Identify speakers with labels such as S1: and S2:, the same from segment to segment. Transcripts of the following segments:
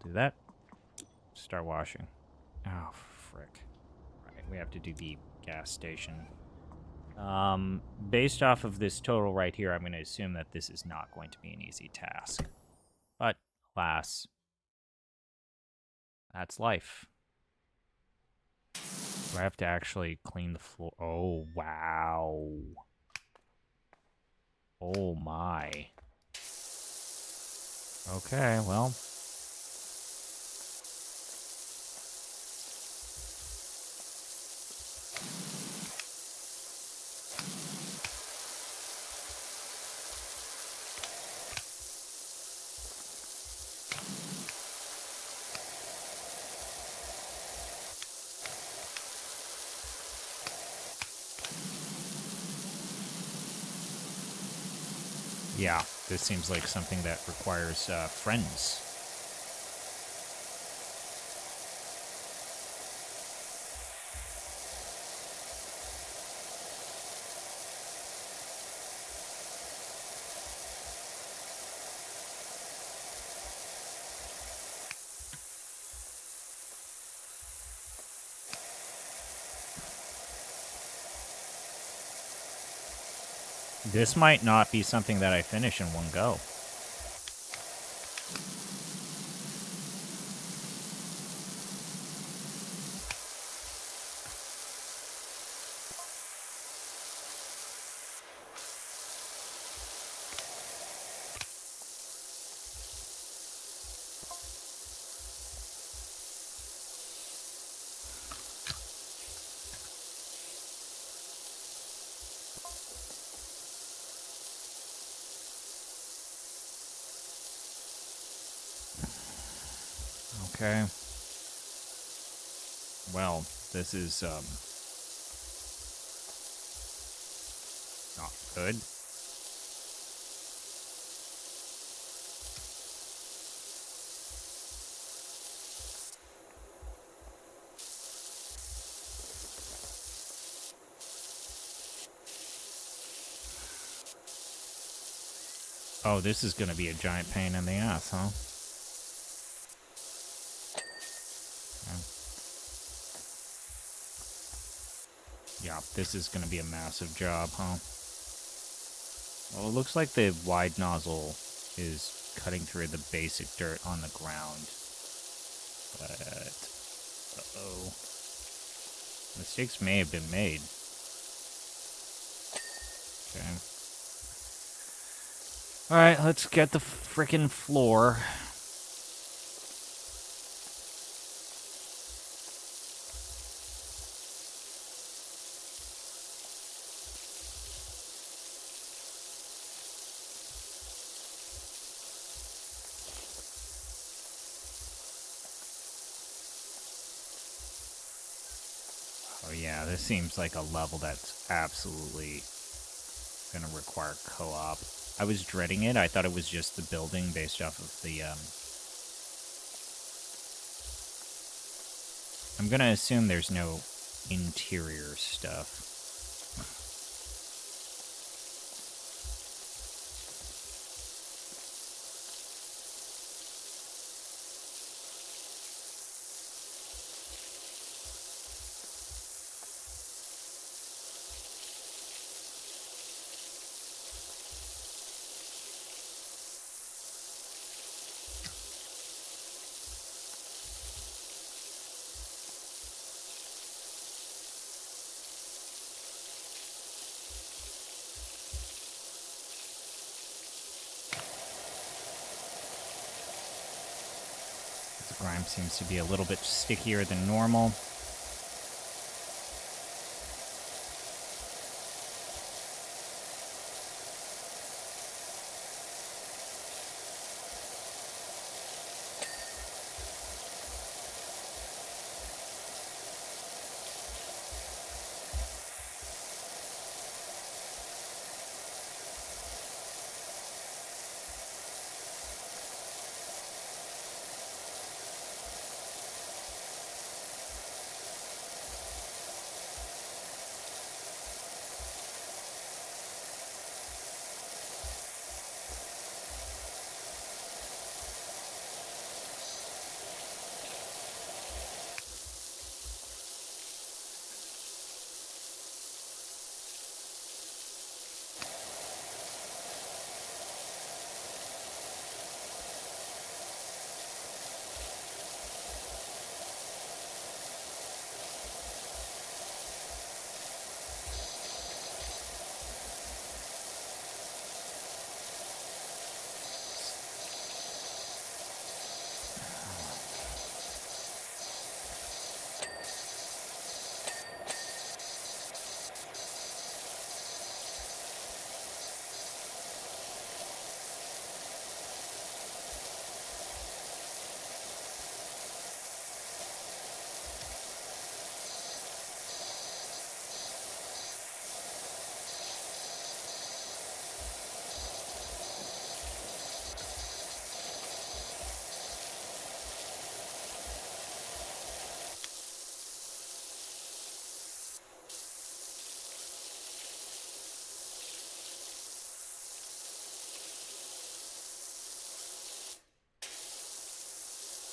S1: do that. Start washing. Oh, frick. Right, we have to do the gas station. Based off of this total right here, I'm going to assume that this is not going to be an easy task. But, alas, that's life. Do I have to actually clean the floor? Oh, wow. Oh, my. Okay, well. Yeah, this seems like something that requires friends. This might not be something that I finish in one go. Okay. Well, this is, not good. Oh, this is gonna be a giant pain in the ass, huh? Yeah, this is gonna be a massive job, huh? Well, it looks like the wide nozzle is cutting through the basic dirt on the ground. But, uh-oh. Mistakes may have been made. Okay. Alright, let's get the frickin' floor. Oh yeah, this seems like a level that's absolutely gonna require co-op. I was dreading it. I thought it was just the building based off of the, I'm gonna assume there's no interior stuff. The grime seems to be a little bit stickier than normal.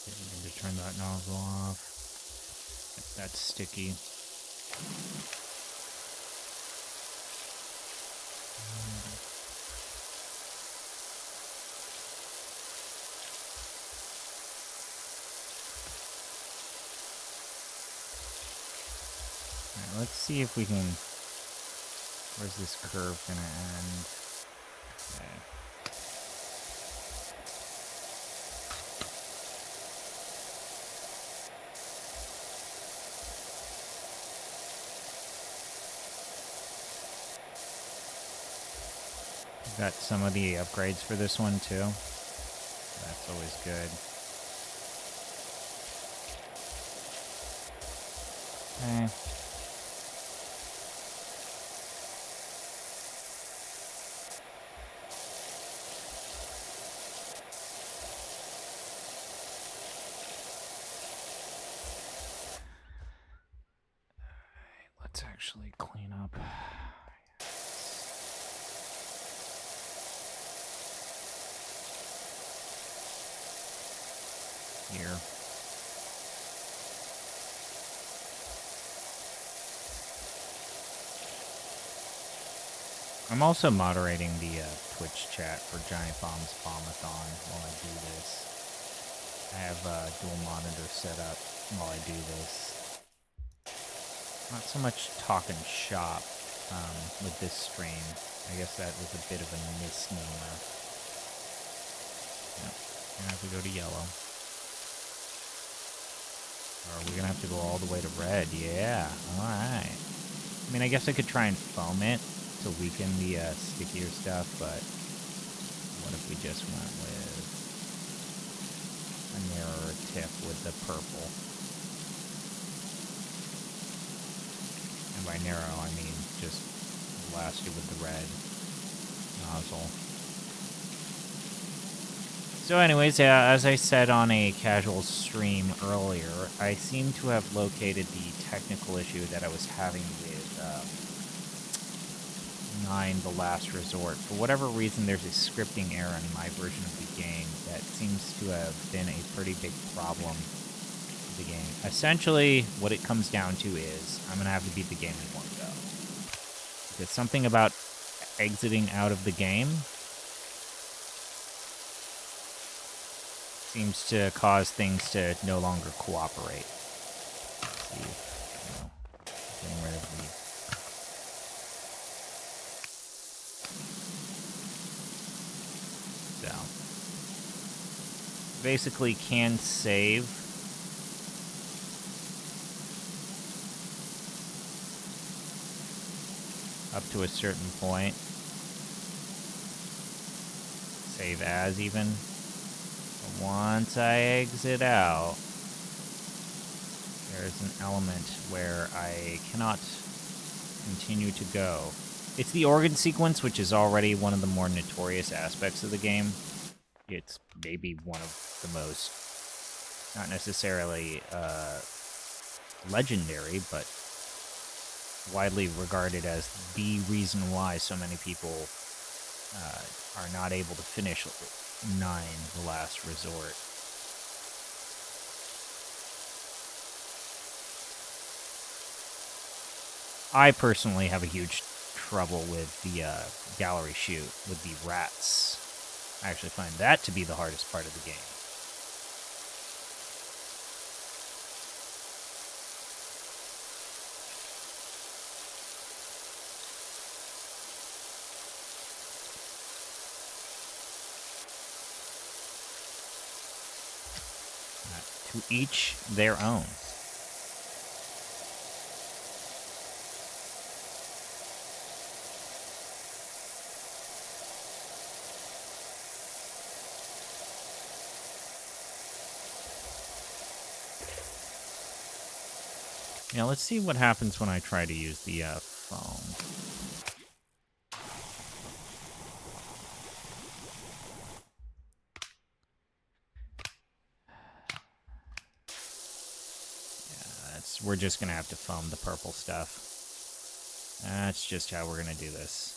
S1: We need to turn that nozzle off. That's sticky. Alright, let's see if we can... Where's this curve gonna end? Okay. Got some of the upgrades for this one too. That's always good. Okay. Let's actually clean up. Here. I'm also moderating the Twitch chat for Giant Bomb's Bombathon while I do this. I have dual monitors set up while I do this. Not so much talking shop with this stream. I guess that was a bit of a misnomer. Yep. Gonna have to go to yellow. Or are we gonna have to go all the way to red? Yeah, alright. I mean, I guess I could try and foam it to weaken the stickier stuff, but what if we just went with a narrower tip with the purple? And by narrow, I mean just blast it with the red nozzle. So anyways, as I said on a casual stream earlier, I seem to have located the technical issue that I was having with 9 The Last Resort. For whatever reason, there's a scripting error in my version of the game that seems to have been a pretty big problem with the game. Essentially, what it comes down to is I'm going to have to beat the game in one go. Because something about exiting out of the game seems to cause things to no longer cooperate. Let's see if, getting rid of the... So, basically can save up to a certain point. Save as even. But once I exit out, there's an element where I cannot continue to go. It's the organ sequence, which is already one of the more notorious aspects of the game. It's maybe one of the most, not necessarily legendary, but widely regarded as the reason why so many people are not able to finish 9 The Last Resort. I personally have a huge trouble with the gallery shoot with the rats. I actually find that to be the hardest part of the game. To each their own. Now let's see what happens when I try to use the foam. We're just gonna have to foam the purple stuff. That's just how we're gonna do this.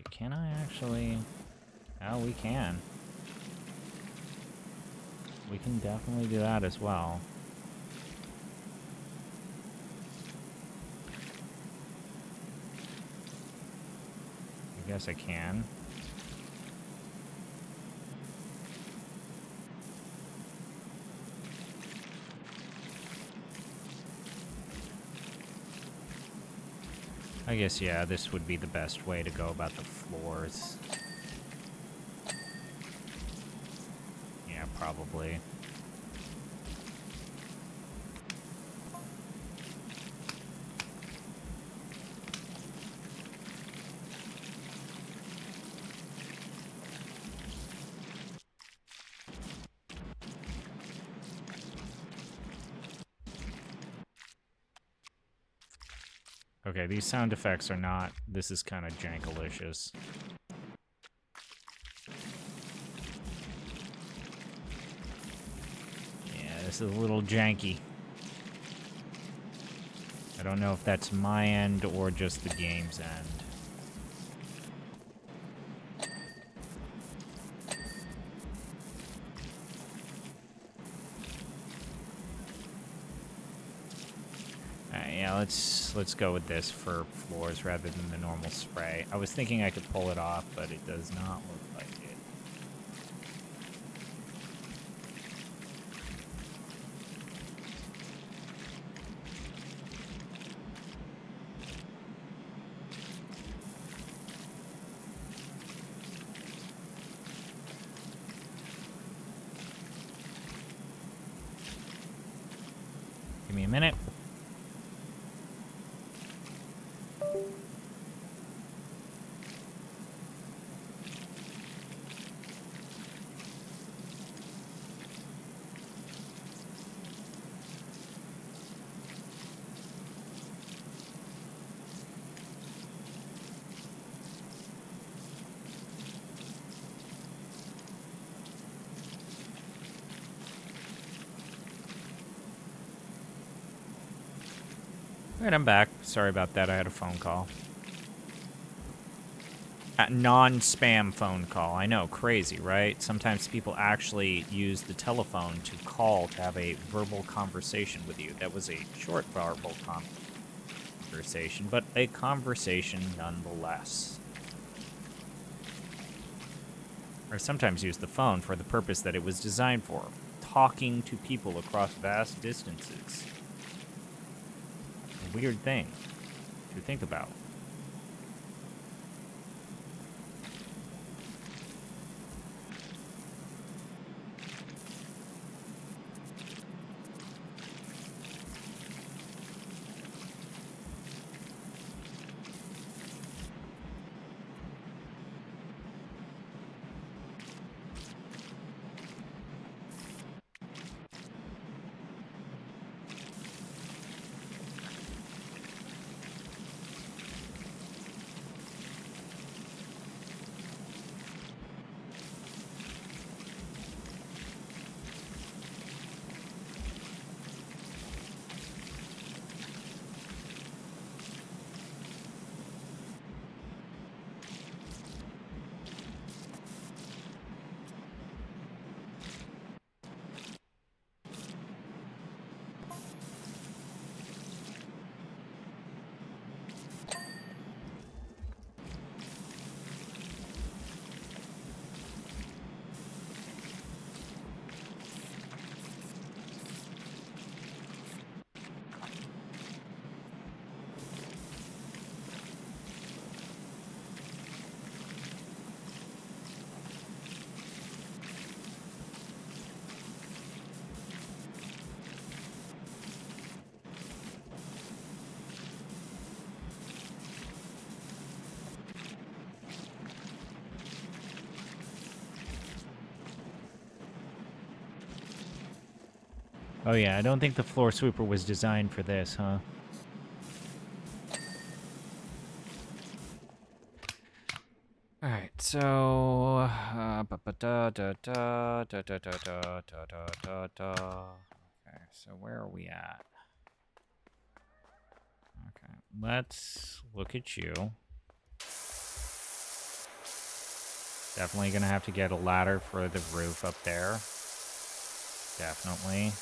S1: can I actually... Oh, we can. We can definitely do that as well. I guess I can. I guess, yeah, this would be the best way to go about the floors. Yeah, probably. Okay, these sound effects are not... This is kind of jankalicious. Yeah, this is a little janky. I don't know if that's my end or just the game's end. Yeah, let's go with this for floors rather than the normal spray. I was thinking I could pull it off, but it does not look like it. Give me a minute. Alright, I'm back. Sorry about that. I had a phone call. A non-spam phone call. I know, crazy, right? Sometimes people actually use the telephone to call to have a verbal conversation with you. That was a short verbal conversation, but a conversation nonetheless. Or sometimes use the phone for the purpose that it was designed for. Talking to people across vast distances. A weird thing to think about. Oh yeah, I don't think the floor sweeper was designed for this, huh? Alright, so... Okay, so where are we at? Okay, let's look at you. Definitely gonna have to get a ladder for the roof up there. Definitely.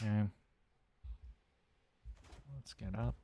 S1: Okay. Let's get up.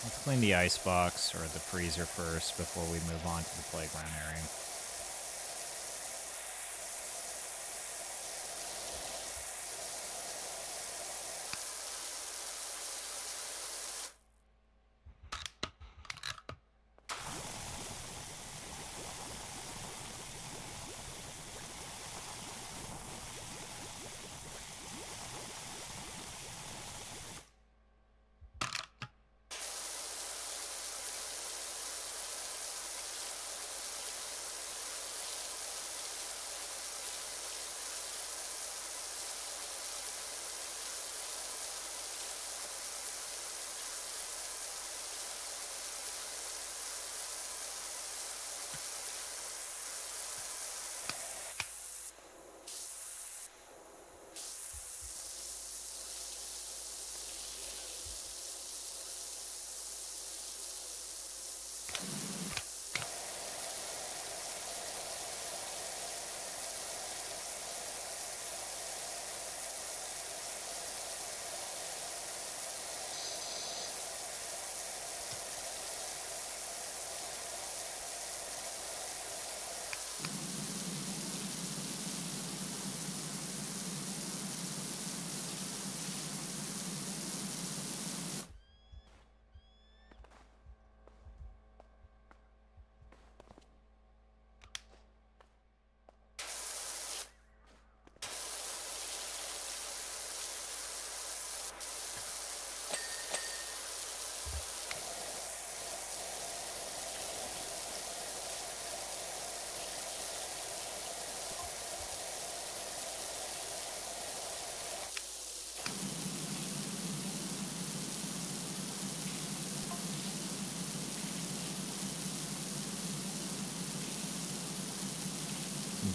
S1: Let's clean the icebox or the freezer first before we move on to the playground area.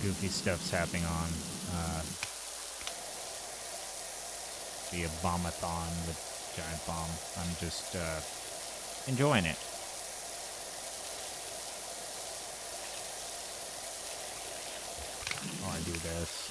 S1: goofy stuff's happening on the Abomathon with Giant Bomb. I'm just enjoying it. While I do this.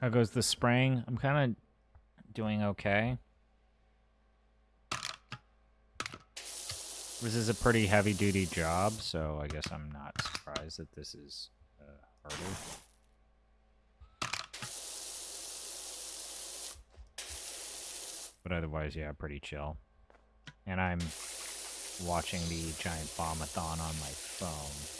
S1: How goes the spraying? I'm kind of doing okay. This is a pretty heavy-duty job, so I guess I'm not surprised that this is harder. But otherwise, yeah, pretty chill. And I'm watching the Giant Bombathon on my phone.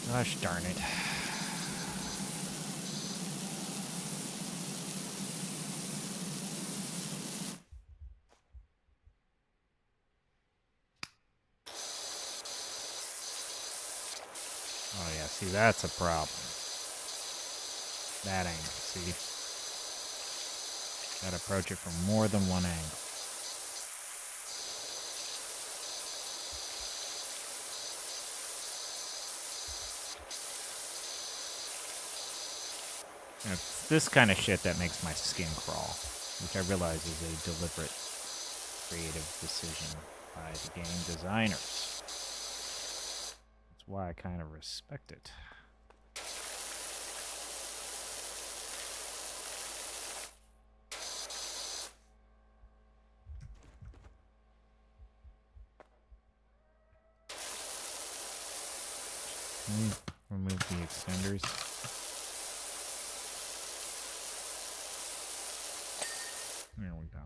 S1: Gosh darn it. Oh yeah, see, that's a problem. That angle, see? Gotta approach it from more than one angle. And it's this kind of shit that makes my skin crawl, which I realize is a deliberate creative decision by the game designers. That's why I kind of respect it. Can we remove the extenders? There we go.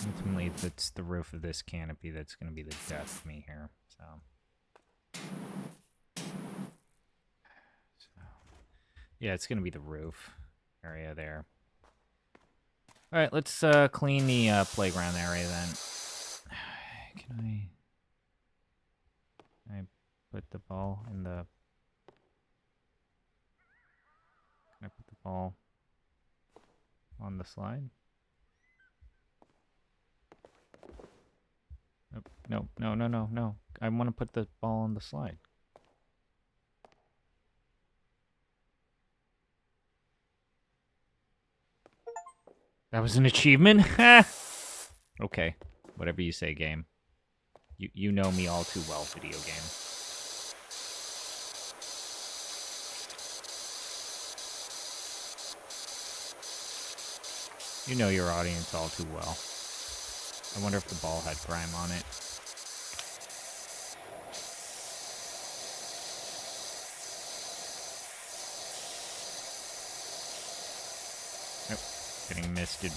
S1: Ultimately, it's the roof of this canopy that's going to be the death of me here. So yeah, it's going to be the roof area there. All right, let's clean the playground area then. Can I put the ball in the... Can I put the ball on the slide? Nope, no, no, no, no, no. I want to put the ball on the slide. That was an achievement? Okay, whatever you say, game. You know me all too well, video game. You know your audience all too well. I wonder if the ball had grime on it. Nope, getting misted.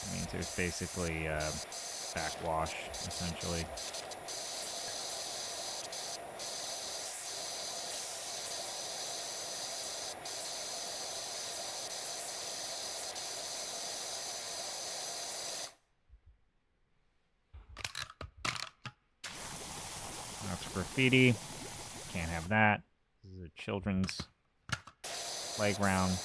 S1: That means there's basically backwash, essentially. That's graffiti. Can't have that. This is a children's playground.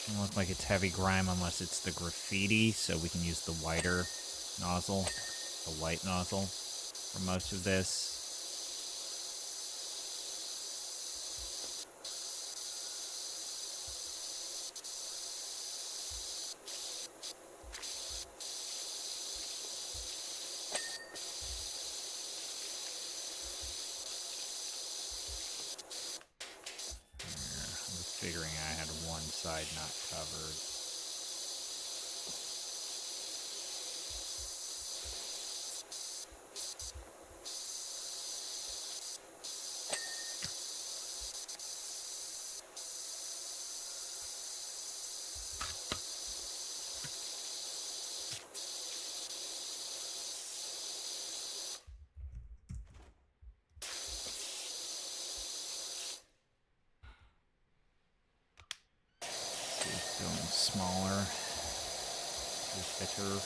S1: Doesn't look like it's heavy grime unless it's the graffiti, so we can use the whiter nozzle, the white nozzle, for most of this. I was figuring I had one side not covered. Going smaller, thicker.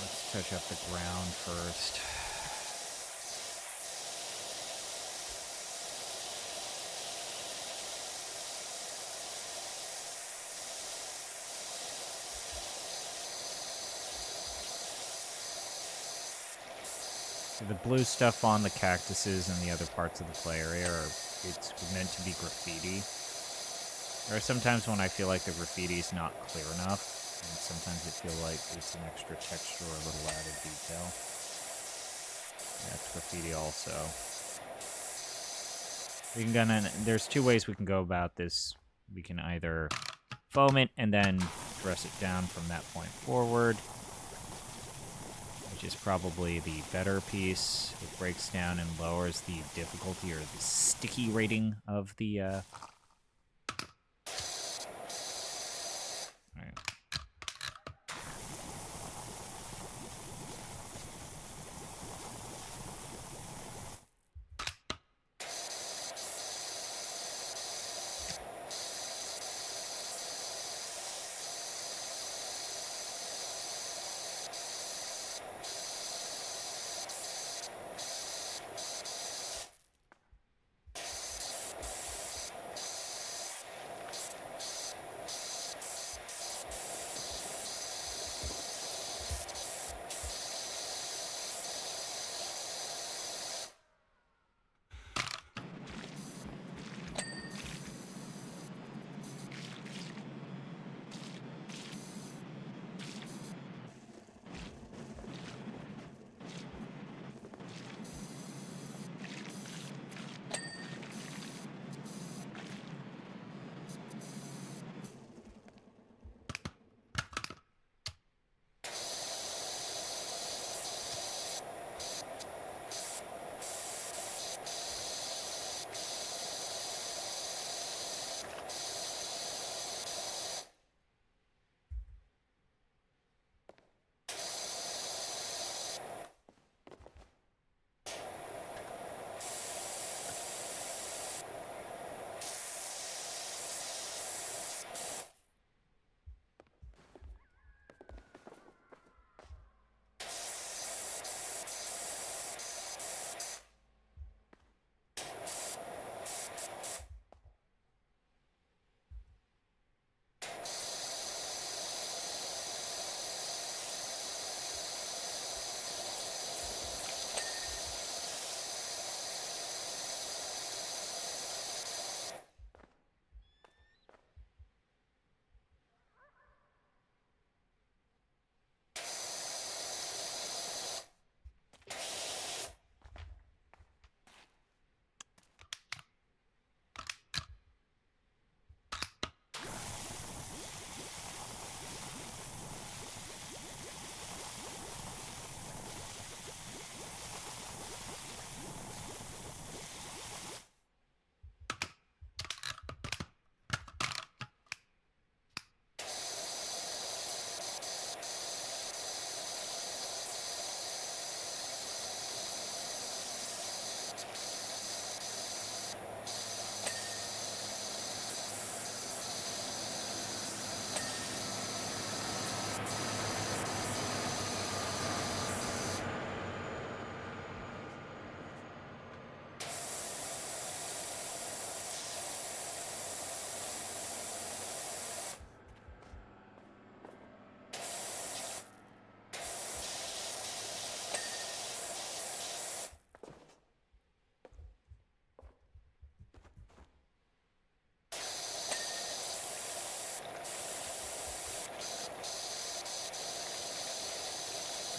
S1: Let's touch up the ground first. So the blue stuff on the cactuses and the other parts of the play area it's meant to be graffiti. There are some times when I feel like the graffiti is not clear enough, and sometimes I feel like it's an extra texture or a little added detail. Yeah, it's graffiti also. There's two ways we can go about this. We can either foam it and then dress it down from that point forward, which is probably the better piece. It breaks down and lowers the difficulty or the sticky rating of the Alright.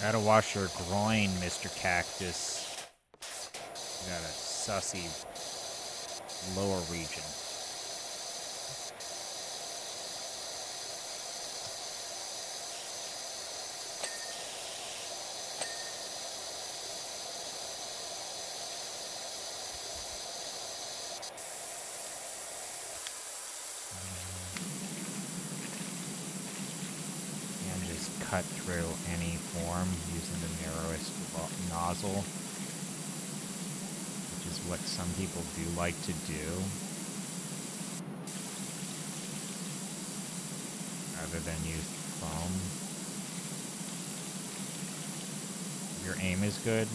S1: Gotta wash your groin, Mr. Cactus. You got a sussy lower region. And just cut through any form using the narrowest nozzle, which is what some people do like to do, rather than use foam. If your aim is good,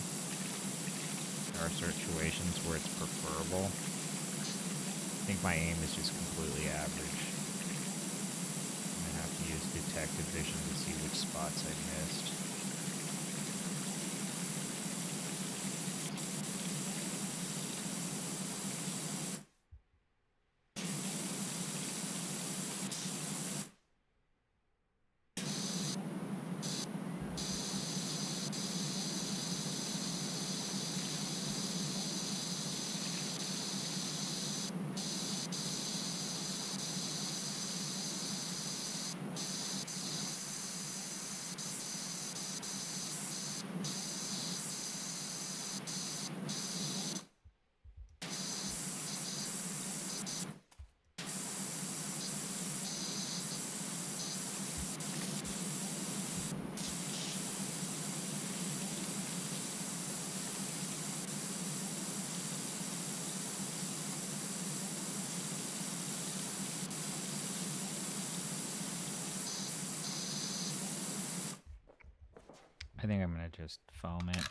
S1: there are situations where it's preferable. I think my aim is just completely average. I'm gonna have to use detective vision to see which spots I missed. I think I'm gonna just foam it.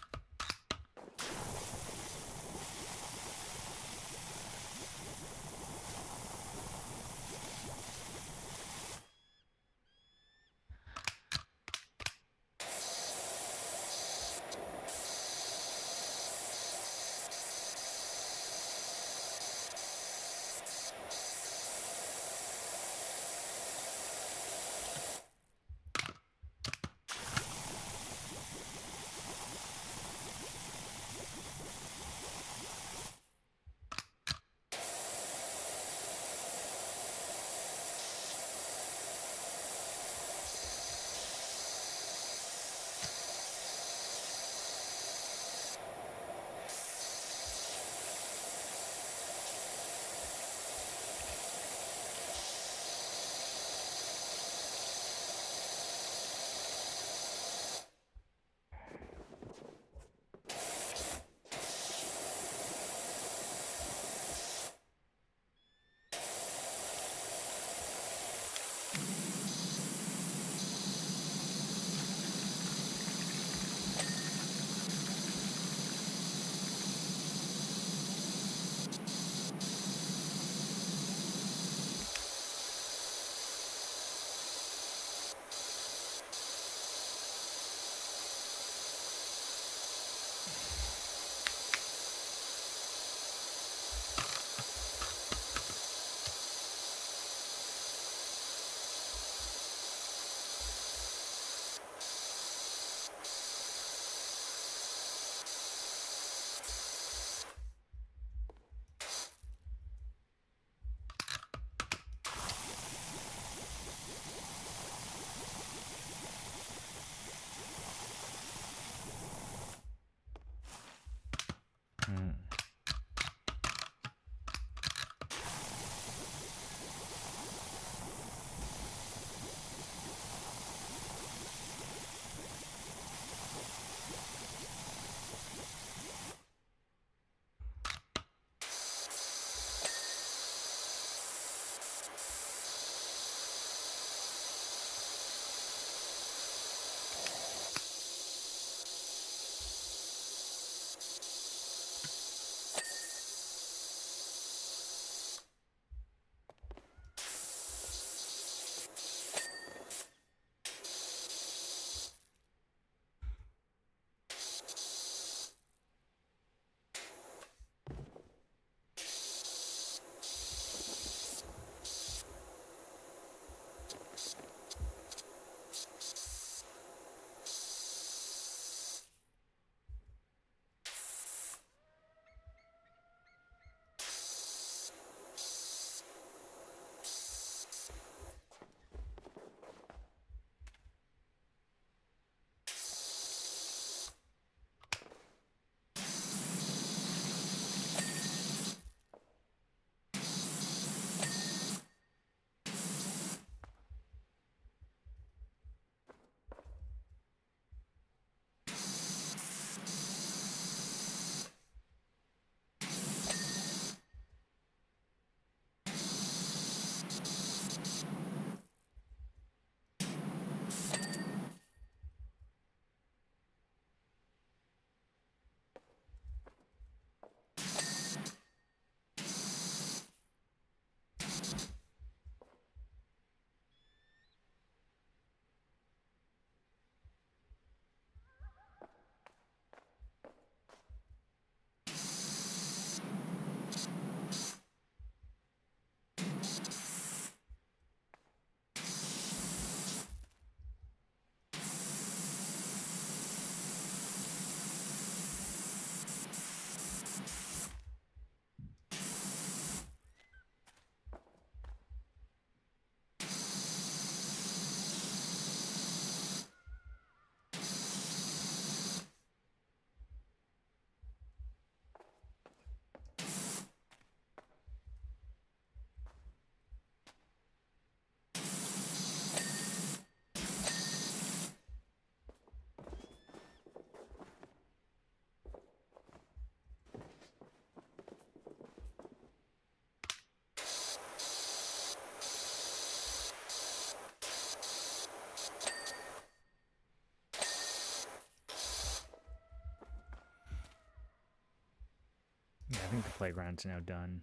S1: I think the playground's now done.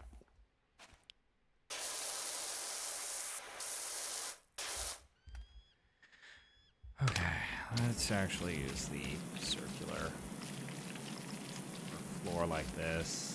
S1: Okay, let's actually use the circular floor like this.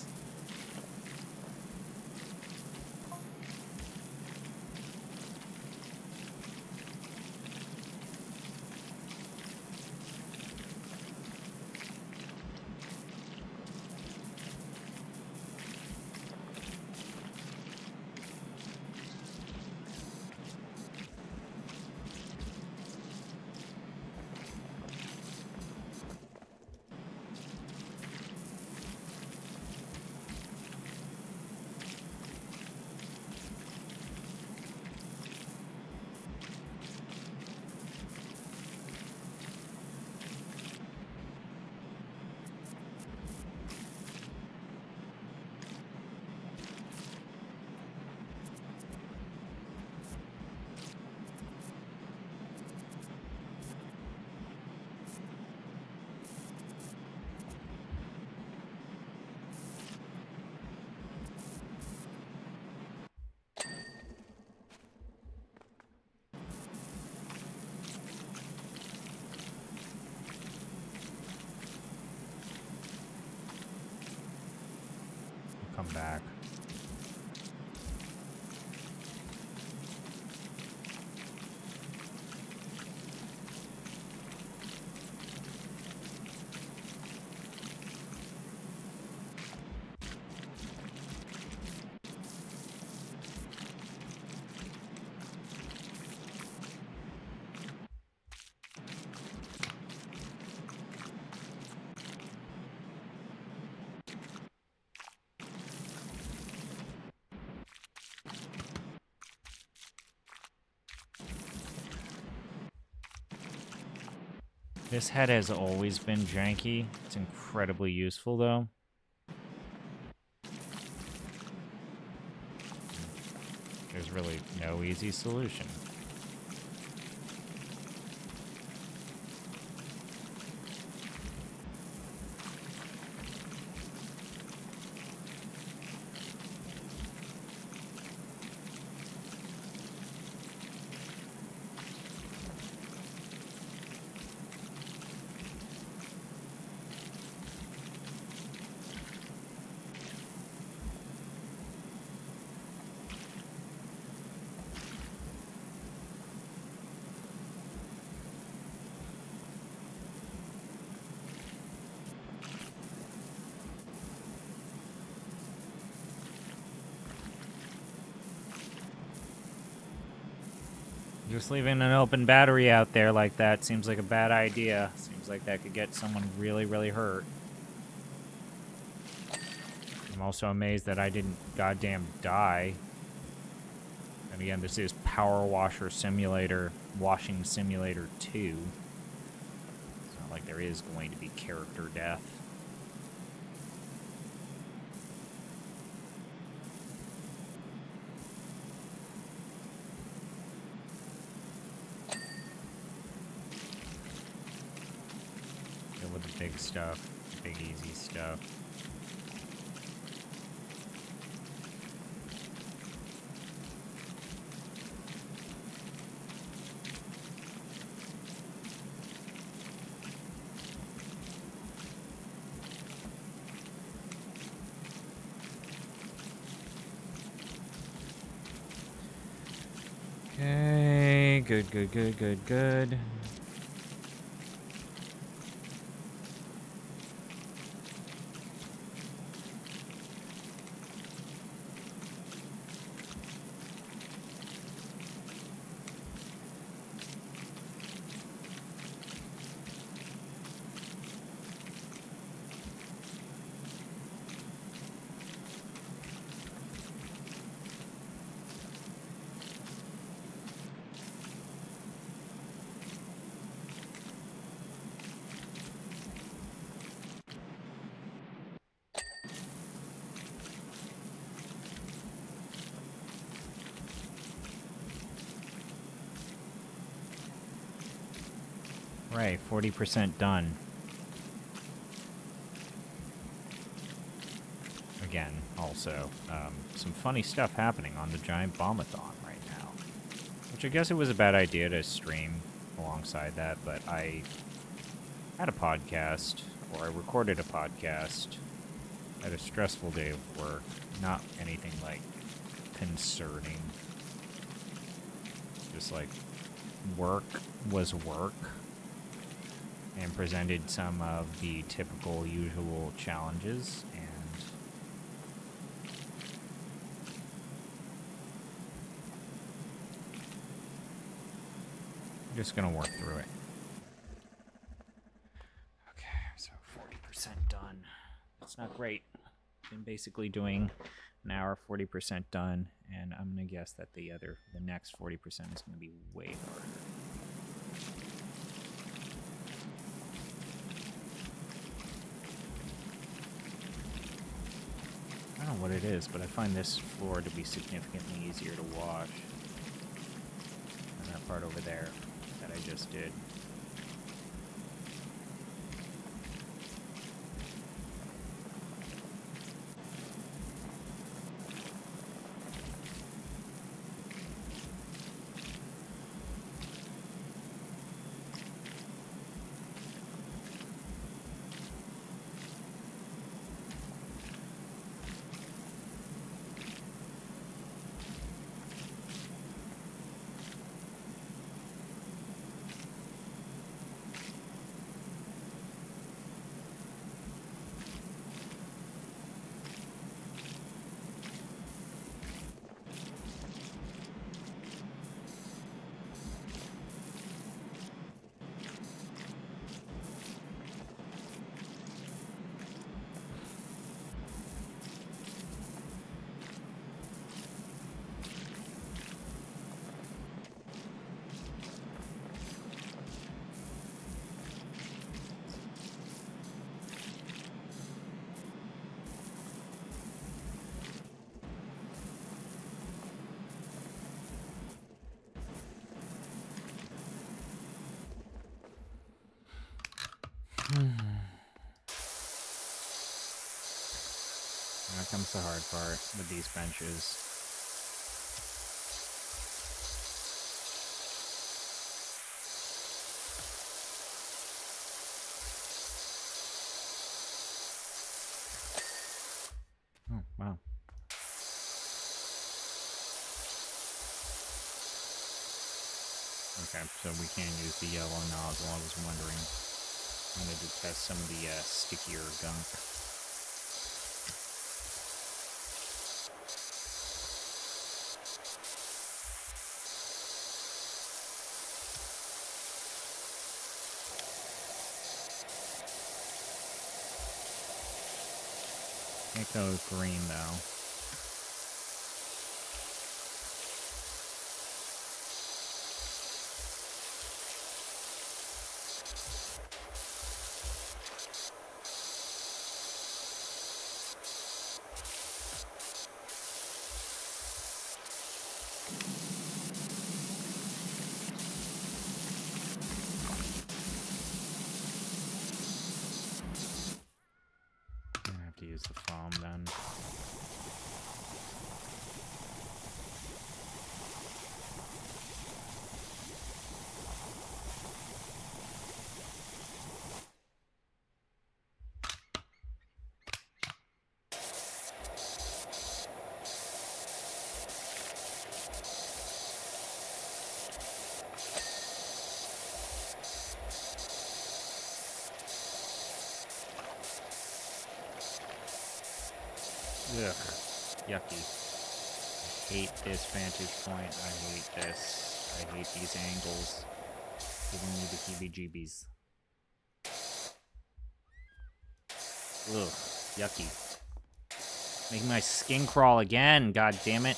S1: Come back. This head has always been janky. It's incredibly useful, though. There's really no easy solution. Just leaving an open battery out there like that seems like a bad idea. Seems like that could get someone really, really hurt. I'm also amazed that I didn't goddamn die. And again, this is Power Washer Simulator, Washing Simulator 2. It's not like there is going to be character death. Big stuff, big easy stuff. Okay, good. Right, 40% done. again, also, some funny stuff happening on the Giant Bombathon right now. Which I guess it was a bad idea to stream alongside that, but I had a podcast, or I recorded a podcast. I had a stressful day of work. Not anything, like, concerning. Just, like, work was work. And presented some of the typical, usual challenges, and I'm just gonna work through it. Okay, so 40% done. That's not great. Been basically doing an hour, 40% done, and I'm gonna guess that the next 40% is gonna be way harder. I don't know what it is, but I find this floor to be significantly easier to wash than that part over there that I just did. Now comes the hard part with these benches. Oh, wow. Okay, so we can use the yellow nozzle. I was wondering. I wanted to test some of the stickier gunk. Can't go green though. I'm gonna have to use the foam then. Ugh, yucky. I hate this vantage point. I hate this. I hate these angles. Giving me the heebie-jeebies. Ugh, yucky. Making my skin crawl again, god damn it.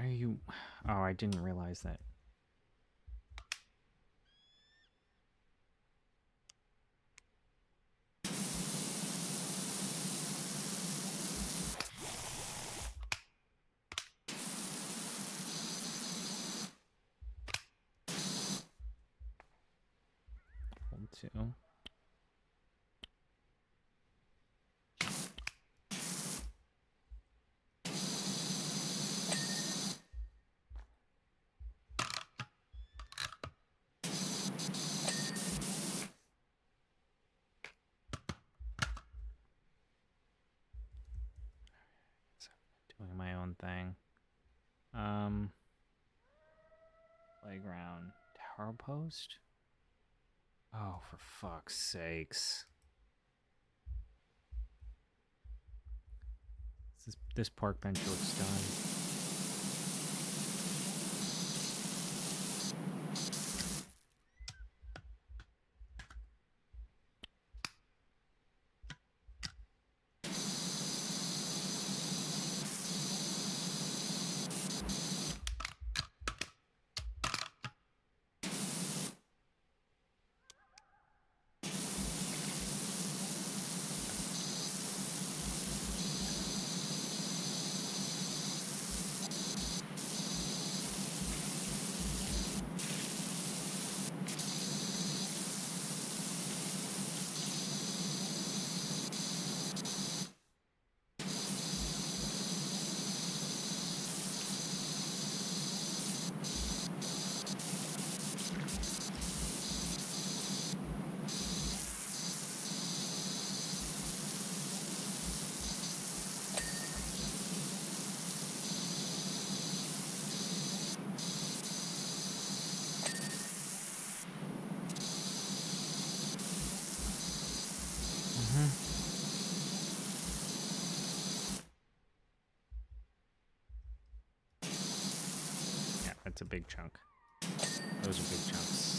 S1: Why are you... Oh, I didn't realize that. Hold two. Doing my own thing. Playground. Tower post? Oh, for fuck's sakes. This park bench looks done. Yeah, that's a big chunk. Those are big chunks.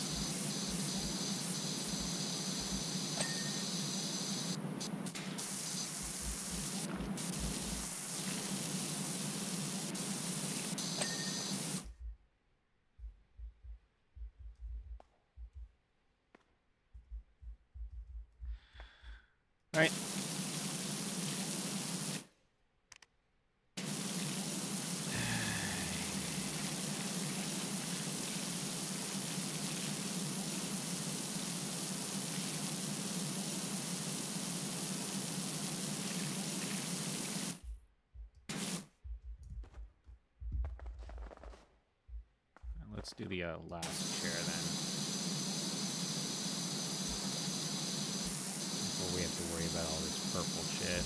S1: All right. Let's do the last chair then. Before we have to worry about all this purple shit.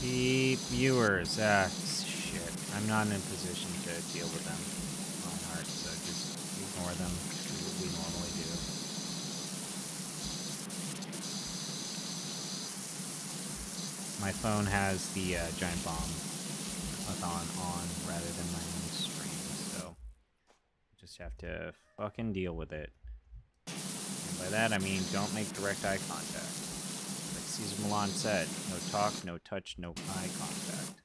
S1: Cheap viewers. Ah, shit. I'm not in a position to deal with them on art, so just ignore them. Do what we normally do. My phone has the giant bomb on rather than my own screen, so just have to fucking deal with it. And by that I mean don't make direct eye contact. Like Cesar Millan said, no talk, no touch, no eye contact.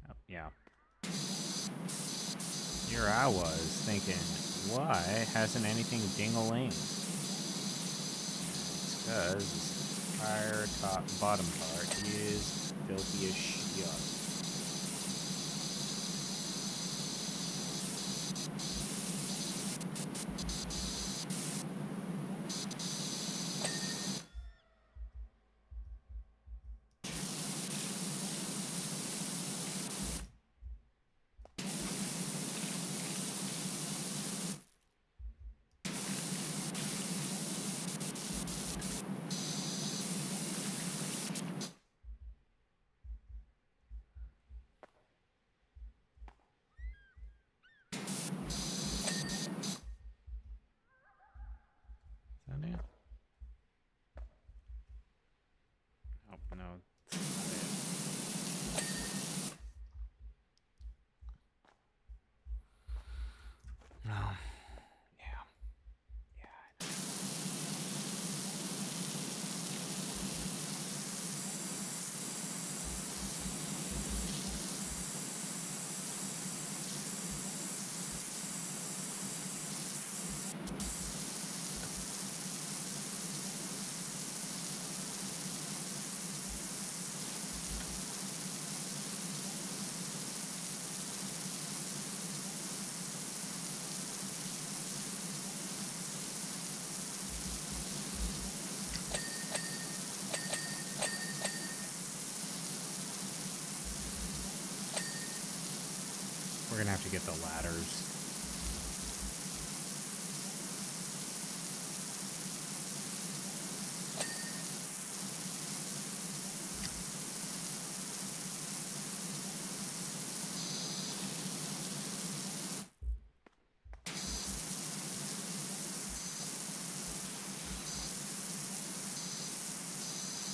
S1: Oh, yeah. Here I was thinking, why hasn't anything ding-a-ling? It's because this entire top bottom part is filthy as shit. No, no. Yeah. Yeah. We're gonna have to get the ladders.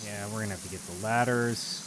S1: Yeah, we're gonna have to get the ladders.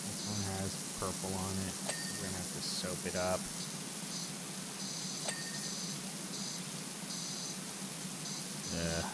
S1: This one has purple on it. We're gonna have to soap it up. Ugh.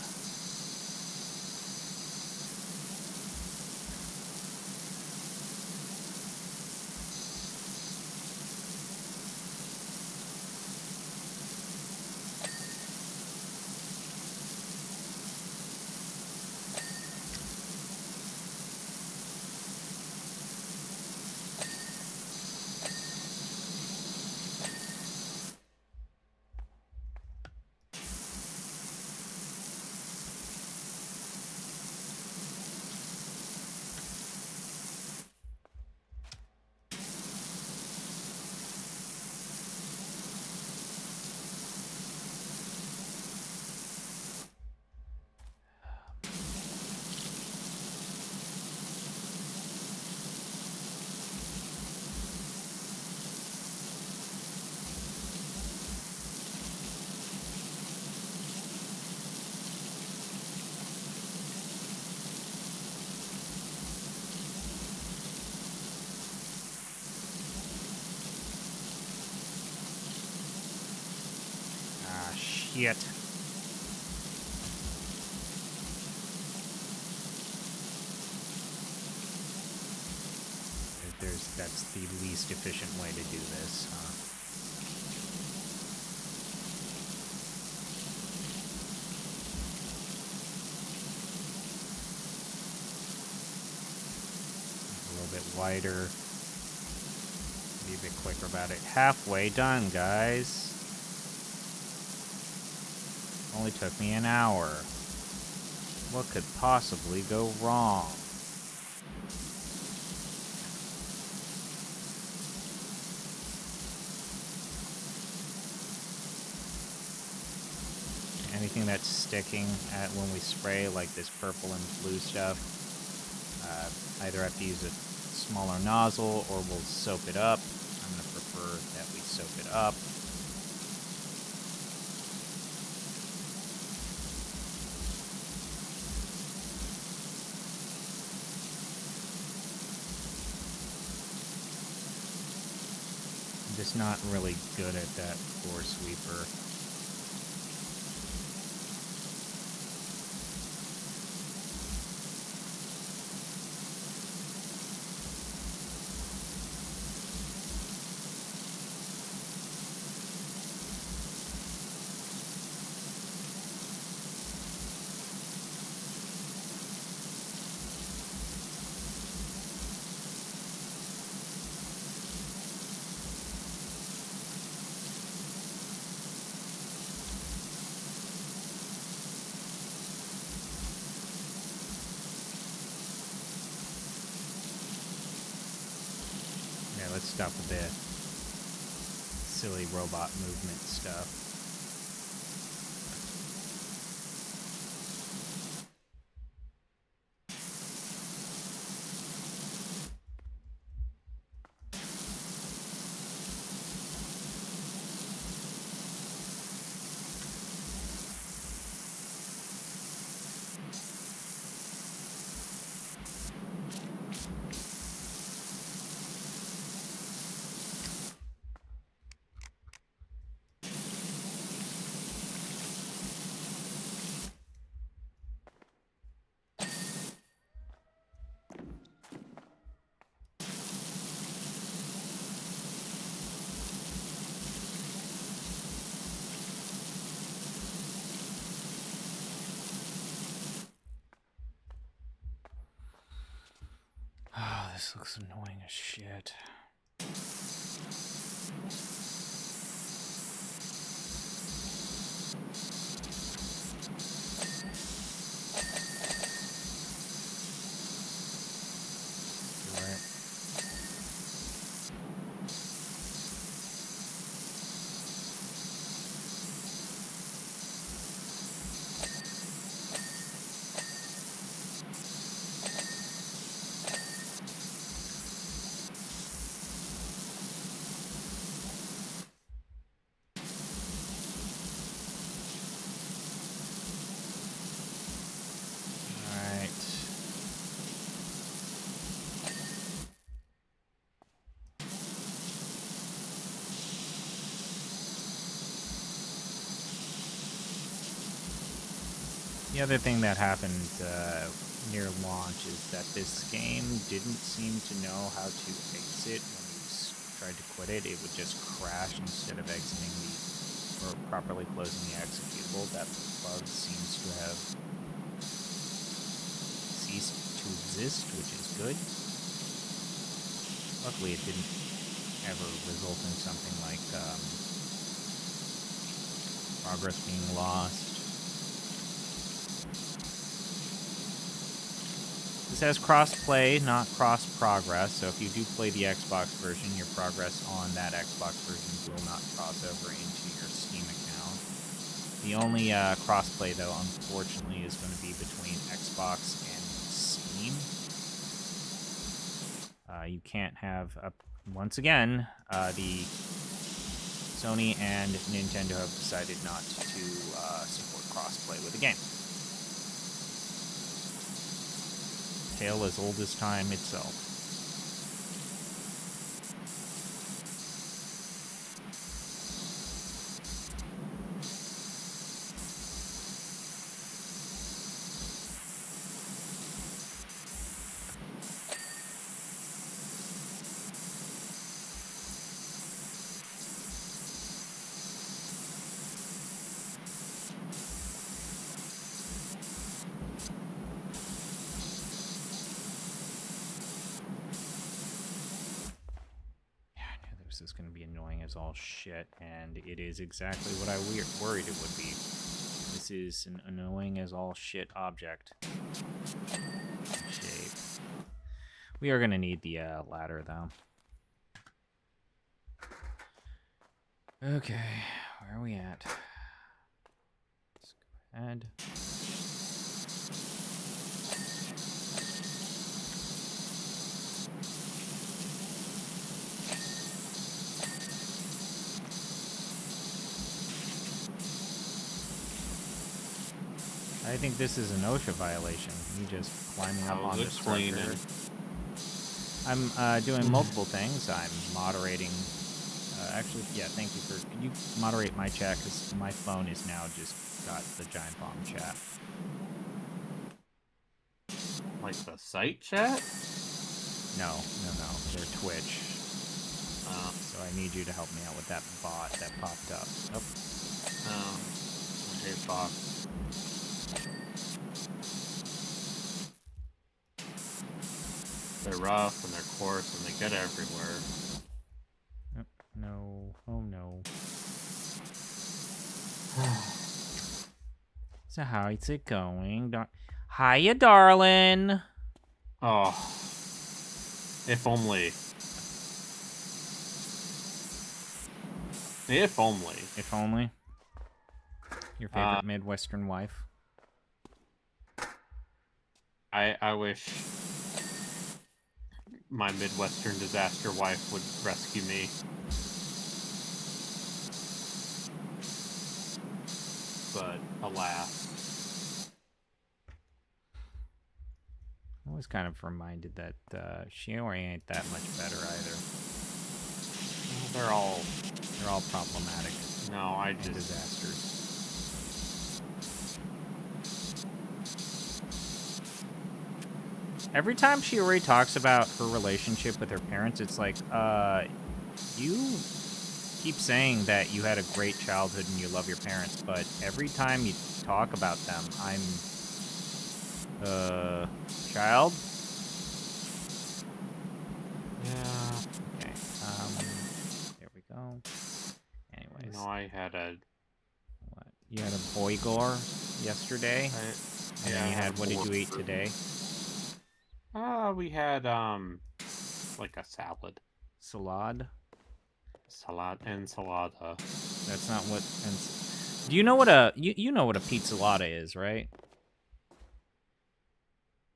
S1: Ah, shit. That's the least efficient way to do this, huh? A little bit wider. Be a bit quicker about it. Halfway done, guys. Only took me an hour. What could possibly go wrong? Anything that's sticking at when we spray, like this purple and blue stuff, either have to use a smaller nozzle or we'll soap it up. I'm going to prefer that we soap it up. I'm just not really good at that floor sweeper. Let's stop with the silly robot movement stuff. Oh, this looks annoying as shit. The other thing that happened near launch is that this game didn't seem to know how to exit when you tried to quit it. It would just crash instead of exiting or properly closing the executable. That bug seems to have ceased to exist, which is good. Luckily, it didn't ever result in something like progress being lost. This has cross-play, not cross-progress, so if you do play the Xbox version, your progress on that Xbox version will not cross over into your Steam account. The only cross-play, though, unfortunately, is going to be between Xbox and Steam. You can't have, once again, the Sony and Nintendo have decided not to support cross-play with the game. Tale as old as time itself. This is going to be annoying as all shit, and it is exactly what I worried it would be. This is an annoying as all shit object. Shape. We are going to need the ladder, though. Okay, where are we at? Let's go ahead. I think this is an OSHA violation. You just climbing up on the structure. I'm doing multiple things. I'm moderating Actually, yeah, thank you for... Could you moderate my chat? Because my phone is now just got the Giant Bomb chat.
S2: Like the site chat?
S1: No. They're Twitch. So I need you to help me out with that bot that popped up.
S2: Okay, bot. They're rough and they're coarse and they get everywhere.
S1: No. Oh, no. So how is it going? Hiya, darling.
S2: Oh. If only. If only.
S1: If only. Your favorite Midwestern wife.
S2: I wish my Midwestern disaster wife would rescue me. But alas.
S1: I was kind of reminded that she ain't that much better either.
S2: They're all
S1: problematic.
S2: No, I just
S1: disasters. Every time Shiori talks about her relationship with her parents, it's like, you keep saying that you had a great childhood and you love your parents, but every time you talk about them, I'm, child?
S2: Yeah.
S1: Okay, there we go. Anyways.
S2: No, I had a...
S1: What? You had a boy gore yesterday? And then you had, what did you eat today?
S2: We had, like a salad.
S1: Salad?
S2: Ensalada.
S1: That's not what... Do you know what a... You know what a pizzalata is, right?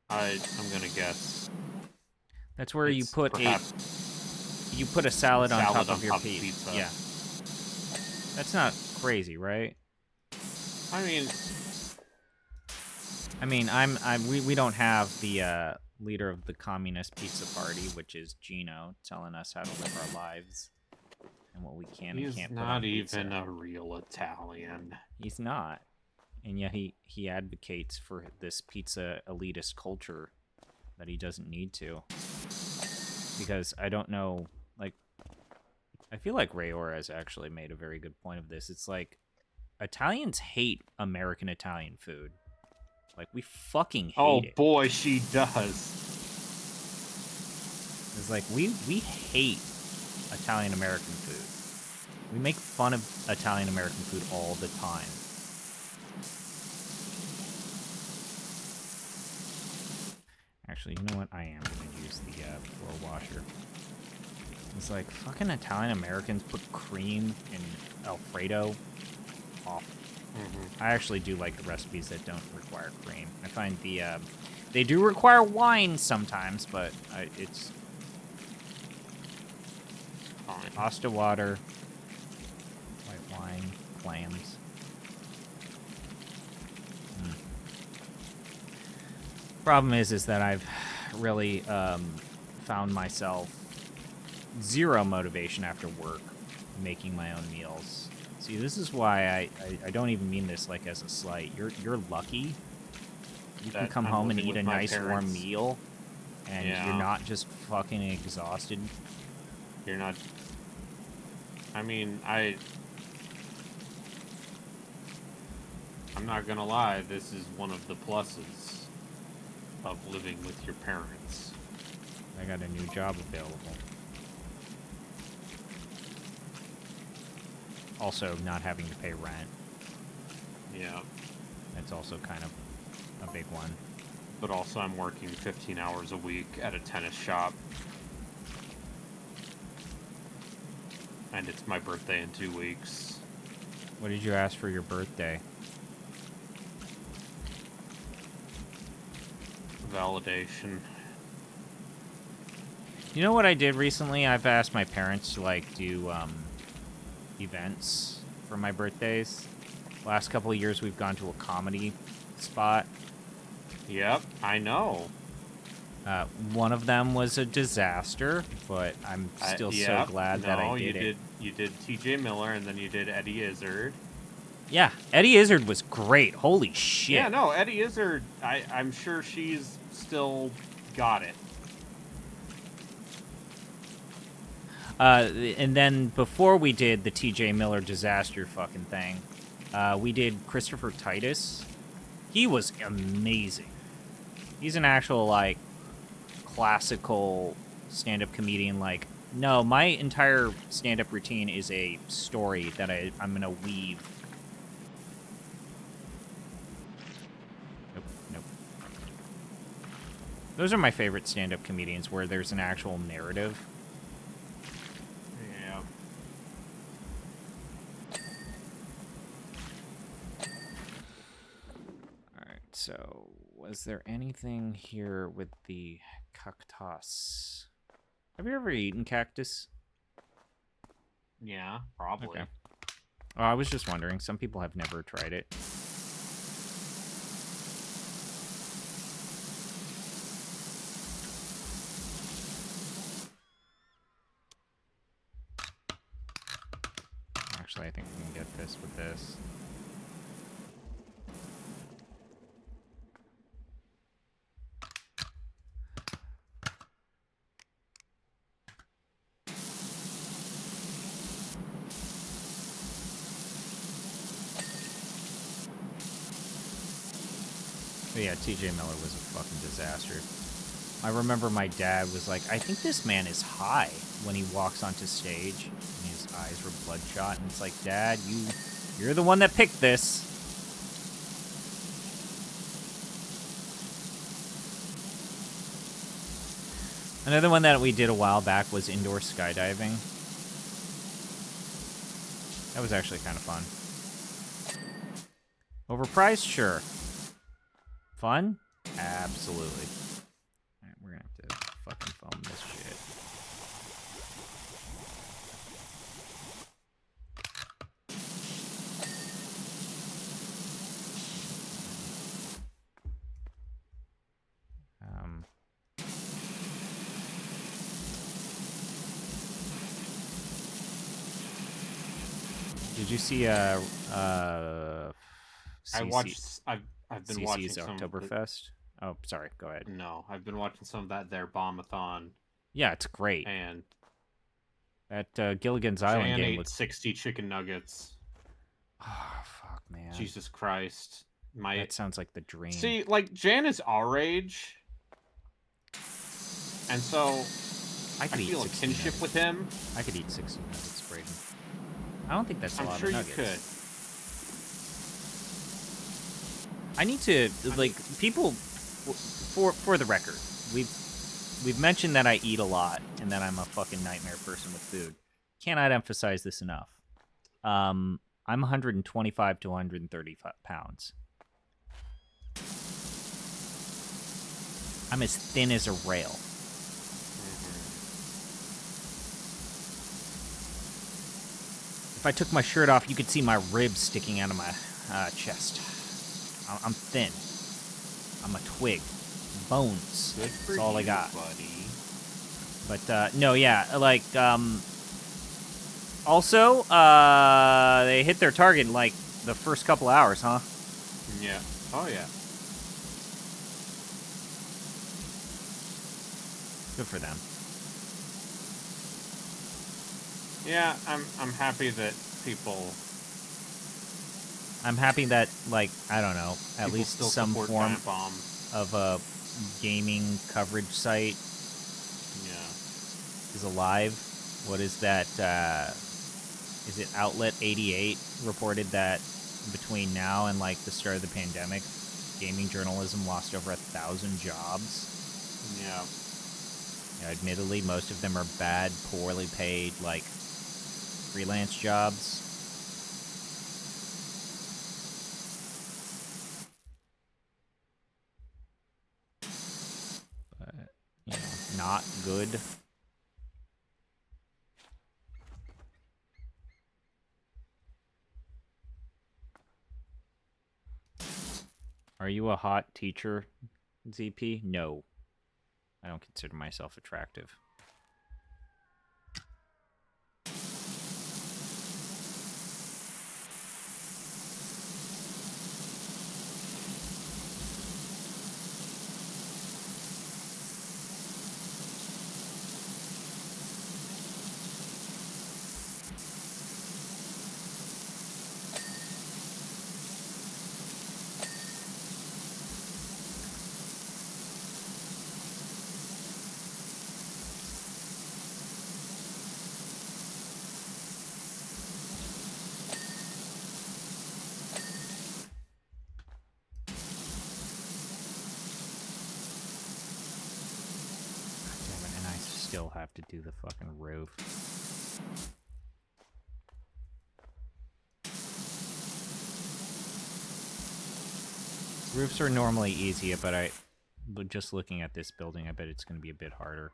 S2: I'm gonna guess.
S1: That's where you put a salad on top of your pizza. Yeah. That's not crazy, right? I mean, we don't have the leader of the Communist Pizza Party, which is Gino, telling us how to live our lives and what we can and can't put on pizza.
S2: He's not even a real Italian.
S1: He's not. And yet he advocates for this pizza elitist culture that he doesn't need to. Because I don't know, like, I feel like Rayor has actually made a very good point of this. It's like, Italians hate American Italian food. Like, we fucking hate it.
S2: Oh boy, she does.
S1: It's like, we hate Italian American food. We make fun of Italian American food all the time. Actually, you know what? I am going to use the floor washer. It's like, fucking Italian Americans put cream in Alfredo. Awful. I actually do like the recipes that don't require cream. I find they do require wine sometimes, but it's pasta water, white wine, clams. Problem is that I've really found myself zero motivation after work making my own meals. See, this is why I don't even mean this like as a slight. You're lucky. You can come home and eat a nice warm meal, and you're not just fucking exhausted.
S2: You're not. I mean, I'm not gonna lie. This is one of the pluses of living with your parents.
S1: I got a new job available. Also, not having to pay rent.
S2: Yeah.
S1: That's also kind of a big one.
S2: But also, I'm working 15 hours a week at a tennis shop. And it's my birthday in 2 weeks.
S1: What did you ask for your birthday?
S2: Validation.
S1: You know what I did recently? I've asked my parents to, like, do, events for my birthdays. Last couple of years, we've gone to a comedy spot.
S2: Yep, I know.
S1: One of them was a disaster, but I'm still so glad that I did it.
S2: You did T.J. Miller, and then you did Eddie Izzard.
S1: Yeah, Eddie Izzard was great. Holy shit.
S2: Yeah, no, Eddie Izzard, I'm sure she's still got it.
S1: And then before we did the T.J. Miller disaster fucking thing, we did Christopher Titus. He was amazing. He's an actual, like, classical stand-up comedian. Like, no, my entire stand-up routine is a story that I'm gonna weave. Nope. Those are my favorite stand-up comedians, where there's an actual narrative.
S2: Yeah.
S1: Alright, so was there anything here with the cactus? Have you ever eaten cactus?
S2: Yeah, probably.
S1: Okay. Oh, I was just wondering. Some people have never tried it. Actually, I think we can get this with this. But yeah, T.J. Miller was a fucking disaster. I remember my dad was like, I think this man is high when he walks onto stage. And his eyes were bloodshot. And it's like, Dad, you're the one that picked this. Another one that we did a while back was indoor skydiving. That was actually kind of fun. Overpriced? Sure. Fun? Absolutely. Alright, we're gonna have to fucking foam this shit. Did you see
S2: I've been watching
S1: CC's
S2: some
S1: Oktoberfest? Oh, sorry. Go ahead.
S2: No, I've been watching some of that there Bombathon.
S1: Yeah, it's great.
S2: And
S1: that Gilligan's Island
S2: Jan
S1: game
S2: ate
S1: was
S2: 60 chicken nuggets.
S1: Oh, fuck, man.
S2: Jesus Christ.
S1: That sounds like the dream.
S2: See, like, Jan is our age. And so I feel a kinship with him.
S1: I could eat 60 nuggets, Braden. I don't think that's a lot
S2: of nuggets.
S1: I'm sure you could. I need to, like, people, for the record, we've mentioned that I eat a lot and that I'm a fucking nightmare person with food. Cannot emphasize this enough. I'm 125 to 135 pounds. I'm as thin as a rail. If I took my shirt off, you could see my ribs sticking out of my chest. I'm thin. I'm a twig. Bones.
S2: Good for
S1: That's all
S2: you,
S1: I got.
S2: Buddy.
S1: But, no, yeah, like, also, they hit their target in, like, the first couple hours, huh?
S2: Yeah. Oh, yeah.
S1: Good for them.
S2: Yeah, I'm happy that people...
S1: I'm happy that, like, I don't know, at least some form of a gaming coverage site is alive. What is that, is it Outlet 88 reported that between now and, like, the start of the pandemic, gaming journalism lost over 1,000 jobs?
S2: Yeah.
S1: You know, admittedly, most of them are bad, poorly paid, like, freelance jobs. But, you know, not good. Are you a hot teacher, ZP? No. I don't consider myself attractive. Damn it, and I still have to do the fucking roof. Roofs are normally easy, but just looking at this building, I bet it's going to be a bit harder.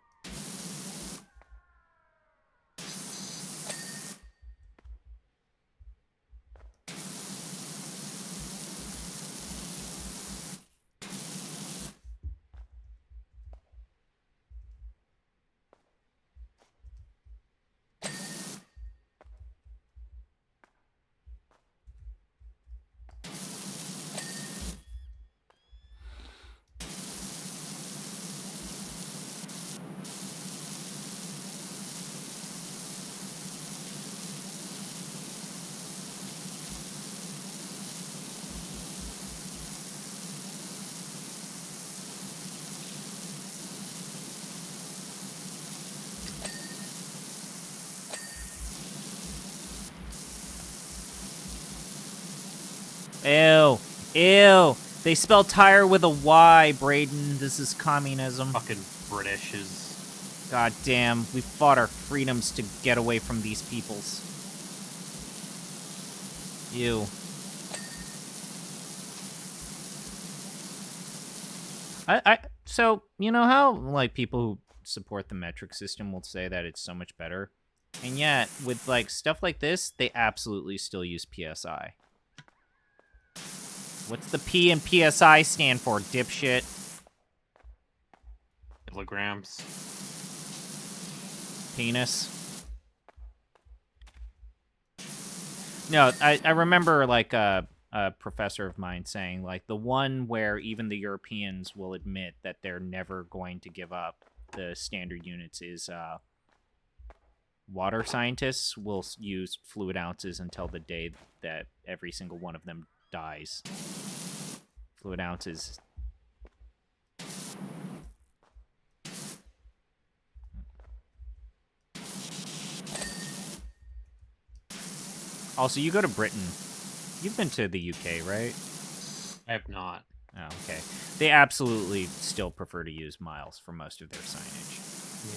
S1: Ew. Ew. They spell tire with a Y, Braden. This is communism.
S2: Fucking British is...
S1: God damn. We fought our freedoms to get away from these peoples. Ew. So, you know how, like, people who support the metric system will say that it's so much better? And yet, with, like, stuff like this, they absolutely still use PSI. What's the P in PSI stand for, dipshit?
S2: Kilograms.
S1: Penis. No, I remember, like, a professor of mine saying, like, the one where even the Europeans will admit that they're never going to give up the standard units is water scientists will use fluid ounces until the day that every single one of them dies. Fluid ounces. Also, you go to Britain. You've been to the UK, right?
S2: I have not.
S1: Oh, okay. They absolutely still prefer to use miles for most of their signage.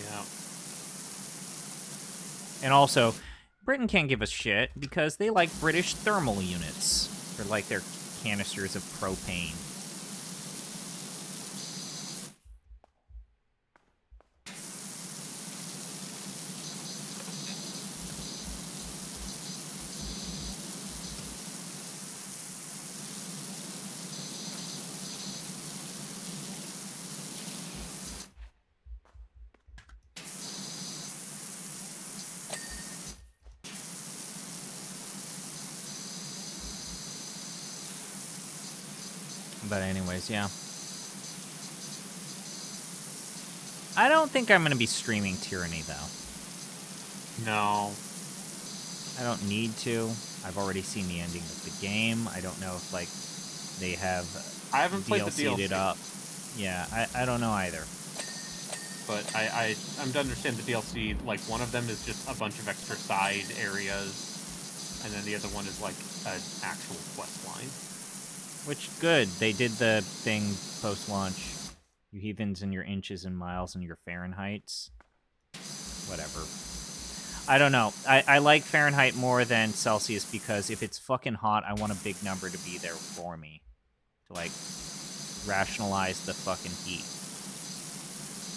S2: Yeah.
S1: And also, Britain can't give us shit because they like British thermal units for, like, their canisters of propane. But anyways, yeah. I don't think I'm going to be streaming Tyranny, though.
S2: No.
S1: I don't need to. I've already seen the ending of the game. I don't know if, like, they have
S2: I haven't played the
S1: DLC'd
S2: DLC.
S1: it up. Yeah, I don't know either.
S2: But I'm to understand the DLC, like, one of them is just a bunch of extra side areas, and then the other one is, like, an actual quest line.
S1: Which, good. They did the thing post-launch. You heathens and your inches and miles and your Fahrenheits. Whatever. I don't know. I like Fahrenheit more than Celsius because if it's fucking hot, I want a big number to be there for me. To, like, rationalize the fucking heat.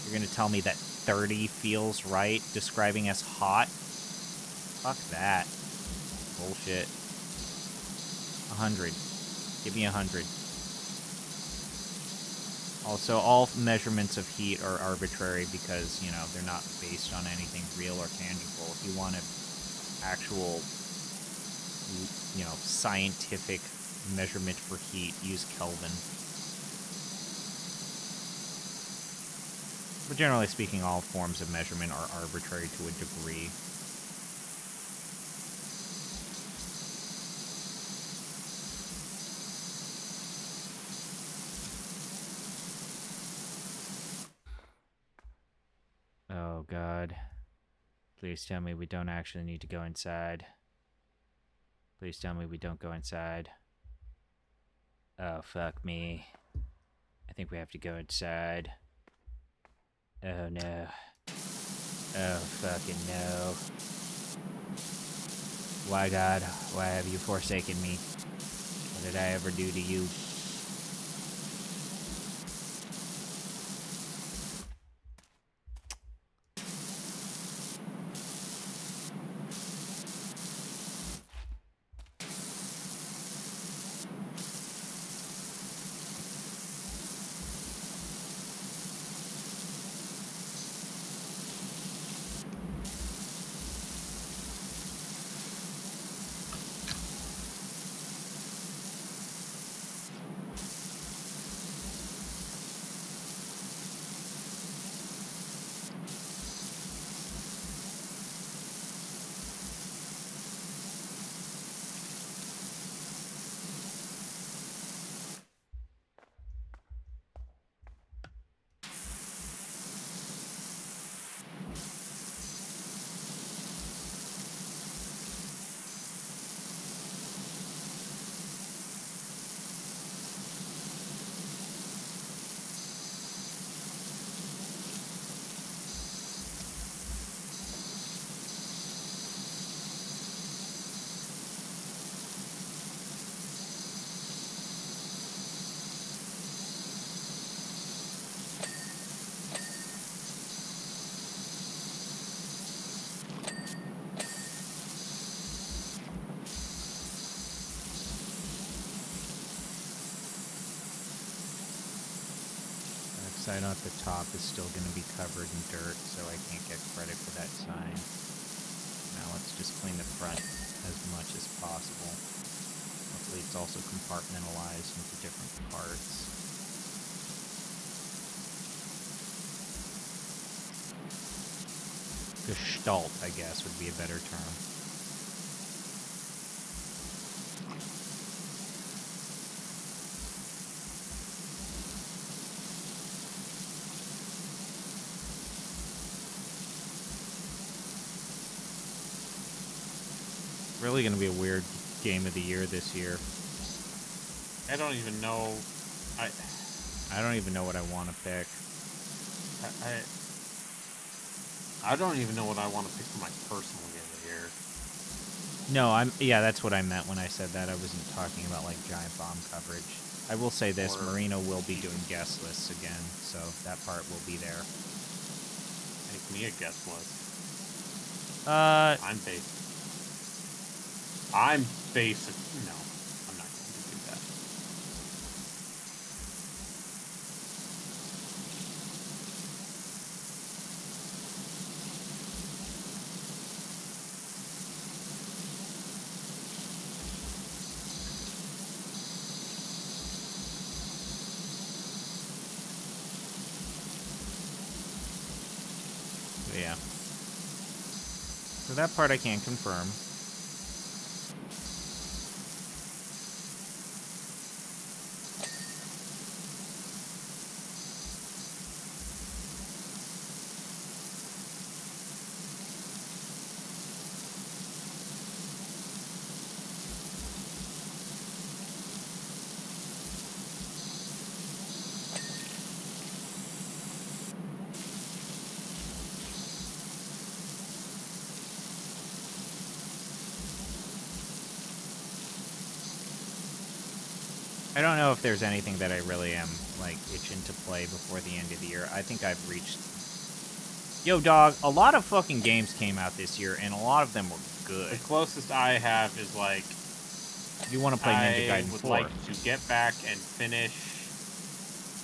S1: You're gonna tell me that 30 feels right, describing as hot? Fuck that. Bullshit. 100. Give me 100. Also, all measurements of heat are arbitrary because, you know, they're not based on anything real or tangible. If you want an actual, you know, scientific measurement for heat, use Kelvin. But generally speaking, all forms of measurement are arbitrary to a degree. Oh, God. Please tell me we don't actually need to go inside. Please tell me we don't go inside. Oh, fuck me. I think we have to go inside. Oh, no. Oh, fucking no. Why, God? Why have you forsaken me? What did I ever do to you? Sign at the top is still going to be covered in dirt, so I can't get credit for that sign. Now let's just clean the front as much as possible. Hopefully it's also compartmentalized into different parts. Gestalt, I guess, would be a better term. Really going to be a weird game of the year this year.
S2: I don't even know.
S1: I don't even know what I want to pick.
S2: I don't even know what I want to pick for my personal game of the year.
S1: No, yeah, that's what I meant when I said that. I wasn't talking about like giant bomb coverage. I will say this: Marino will be doing guest lists again, so that part will be there.
S2: Make me a guest list. I'm basic. No, I'm not going to do that.
S1: But yeah. So that part I can't confirm. I don't know if there's anything that I really am, like, itching to play before the end of the year. I think I've reached... Yo, dog, a lot of fucking games came out this year, and a lot of them were good.
S2: The closest I have is, like...
S1: You want to play Ninja Gaiden 4.
S2: I would like to get back and finish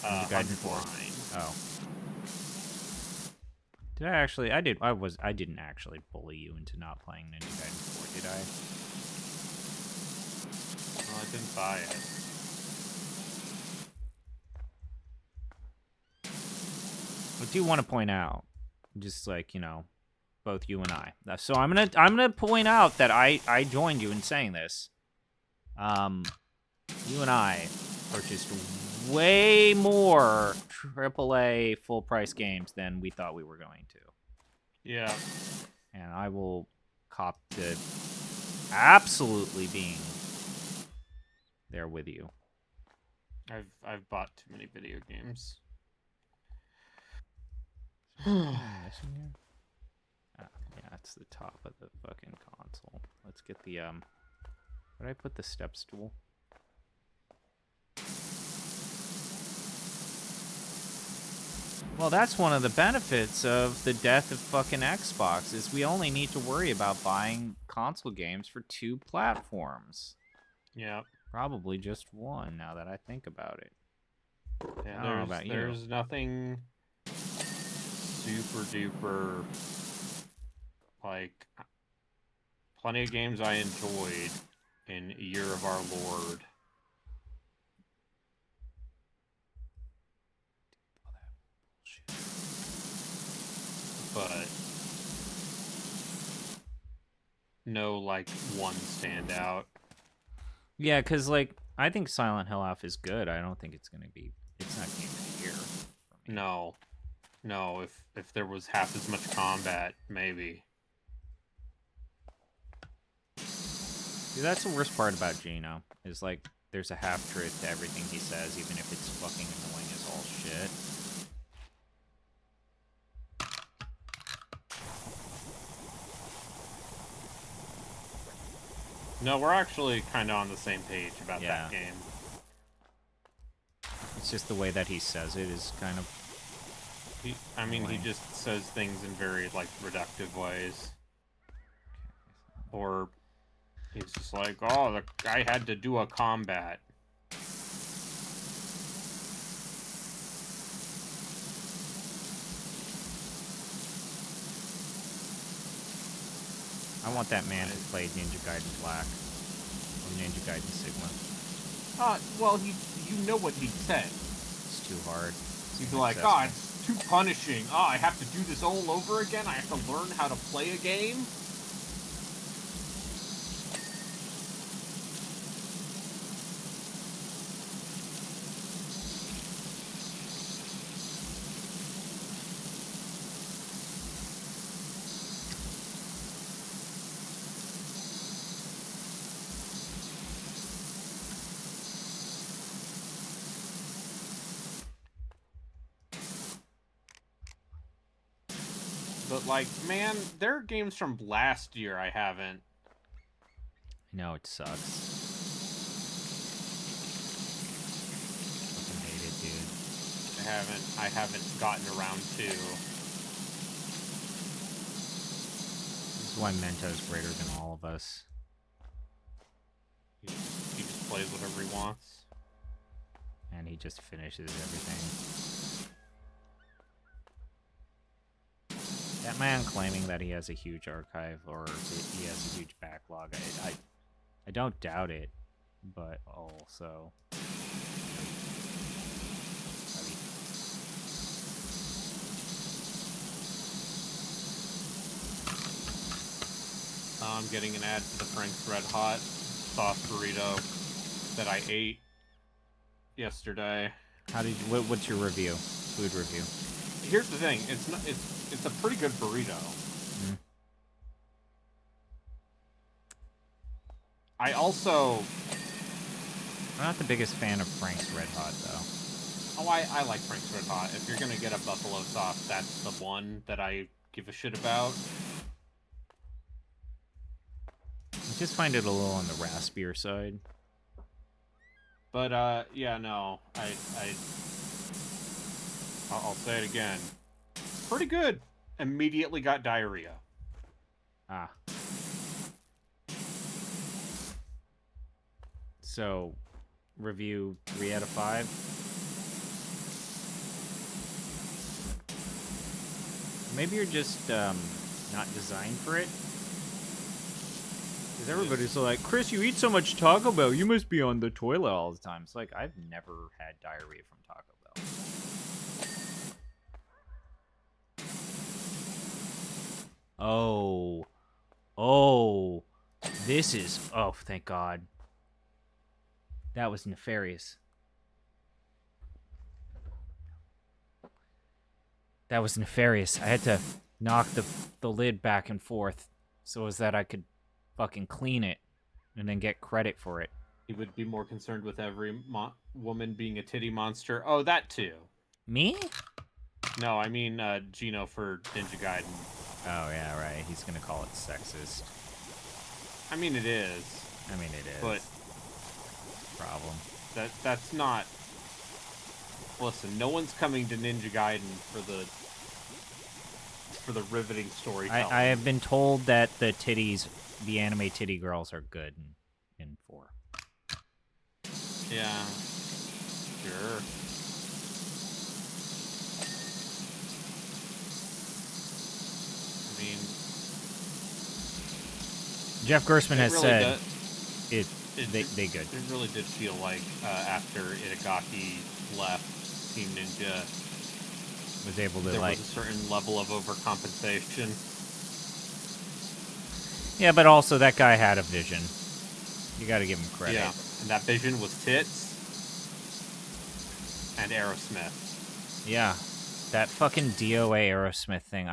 S1: Ninja Gaiden 4.
S2: Unblind.
S1: Oh. Did I actually? I did. I didn't actually bully you into not playing Ninja Gaiden 4, did I?
S2: Well, I didn't buy it.
S1: I do want to point out, just like, you know, both you and I. So I'm gonna point out that I joined you in saying this. You and I purchased way more AAA full price games than we thought we were going to.
S2: Yeah.
S1: And I will cop to absolutely being there with you.
S2: I've bought too many video games.
S1: Missing here? Ah, yeah, it's the top of the fucking console. Let's get the where did I put the step stool? Well, that's one of the benefits of the death of fucking Xbox, is we only need to worry about buying console games for 2 platforms.
S2: Yeah.
S1: Probably just one, now that I think about it.
S2: Yeah,
S1: I don't know about you.
S2: There's nothing super duper, like, plenty of games I enjoyed in Year of Our Lord. But no, like, one standout.
S1: Yeah, because, like, I think Silent Hill Alpha is good. I don't think it's going to be... It's not Game of the Year for me.
S2: No, if there was half as much combat, maybe.
S1: See, that's the worst part about Gino, is, like, there's a half-truth to everything he says, even if it's fucking annoying as all shit.
S2: No, we're actually kind of on the same page about that game.
S1: It's just the way that he says it is kind of...
S2: He just says things in very, like, reductive ways. Or he's just like, oh, the guy had to do a combat.
S1: I want that man who played Ninja Gaiden Black. Or Ninja Gaiden Sigma.
S2: Well, you know what he said.
S1: It's too hard.
S2: He'd be like, oh, it's too punishing. Oh, I have to do this all over again? I have to learn how to play a game? But, like, man, there are games from last year I haven't.
S1: I know, it sucks. Fucking hate it, dude.
S2: I haven't gotten around to.
S1: This is why Mento's greater than all of us.
S2: He just plays whatever he wants.
S1: And he just finishes everything. That man claiming that he has a huge archive or he has a huge backlog, I don't doubt it, but also...
S2: I'm getting an ad for the Frank's Red Hot sauce burrito that I ate yesterday.
S1: How did you, what's your review? Food review.
S2: Here's the thing. It's a pretty good burrito.
S1: Mm.
S2: I also...
S1: I'm not the biggest fan of Frank's Red Hot, though.
S2: Oh, I like Frank's Red Hot. If you're gonna get a buffalo sauce, that's the one that I give a shit about.
S1: I just find it a little on the raspier side.
S2: But, yeah, no. I'll say it again. Pretty good. Immediately got diarrhea.
S1: Ah. So, review 3 out of 5? Maybe you're just not designed for it. Because everybody's like, Chris, you eat so much Taco Bell, you must be on the toilet all the time. It's like, I've never had diarrhea from Taco Bell. Oh. Oh. This is... Oh, thank God. That was nefarious. That was nefarious. I had to knock the lid back and forth so as that I could fucking clean it and then get credit for it.
S2: He would be more concerned with every woman being a titty monster. Oh, that too.
S1: Me?
S2: No, I mean Gino for Ninja Gaiden.
S1: Oh, yeah, right. He's gonna call it sexist.
S2: I mean, it is.
S1: I mean, it is.
S2: But
S1: problem.
S2: That's not... Listen, no one's coming to Ninja Gaiden for the riveting storytelling.
S1: I have been told that the anime titty girls are good in 4.
S2: Yeah. Sure. I mean...
S1: Jeff Gerstmann has
S2: really
S1: said they good.
S2: It really did feel like after Itagaki left, Team Ninja
S1: was able to
S2: there was a certain level of overcompensation.
S1: Yeah, but also that guy had a vision. You got to give him credit.
S2: Yeah, and that vision was tits and Aerosmith.
S1: Yeah, that fucking DOA Aerosmith thing.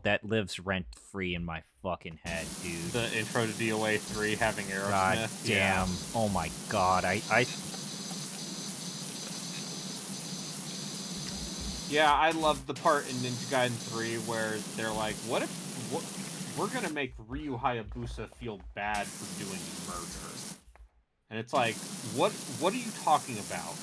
S1: That lives rent free in my fucking head, dude.
S2: The intro to DOA 3 having Aerosmith.
S1: God damn!
S2: Yeah.
S1: Oh my God!
S2: Yeah, I love the part in Ninja Gaiden 3 where they're like, what if we're gonna make Ryu Hayabusa feel bad for doing murder? And it's like, what are you talking about?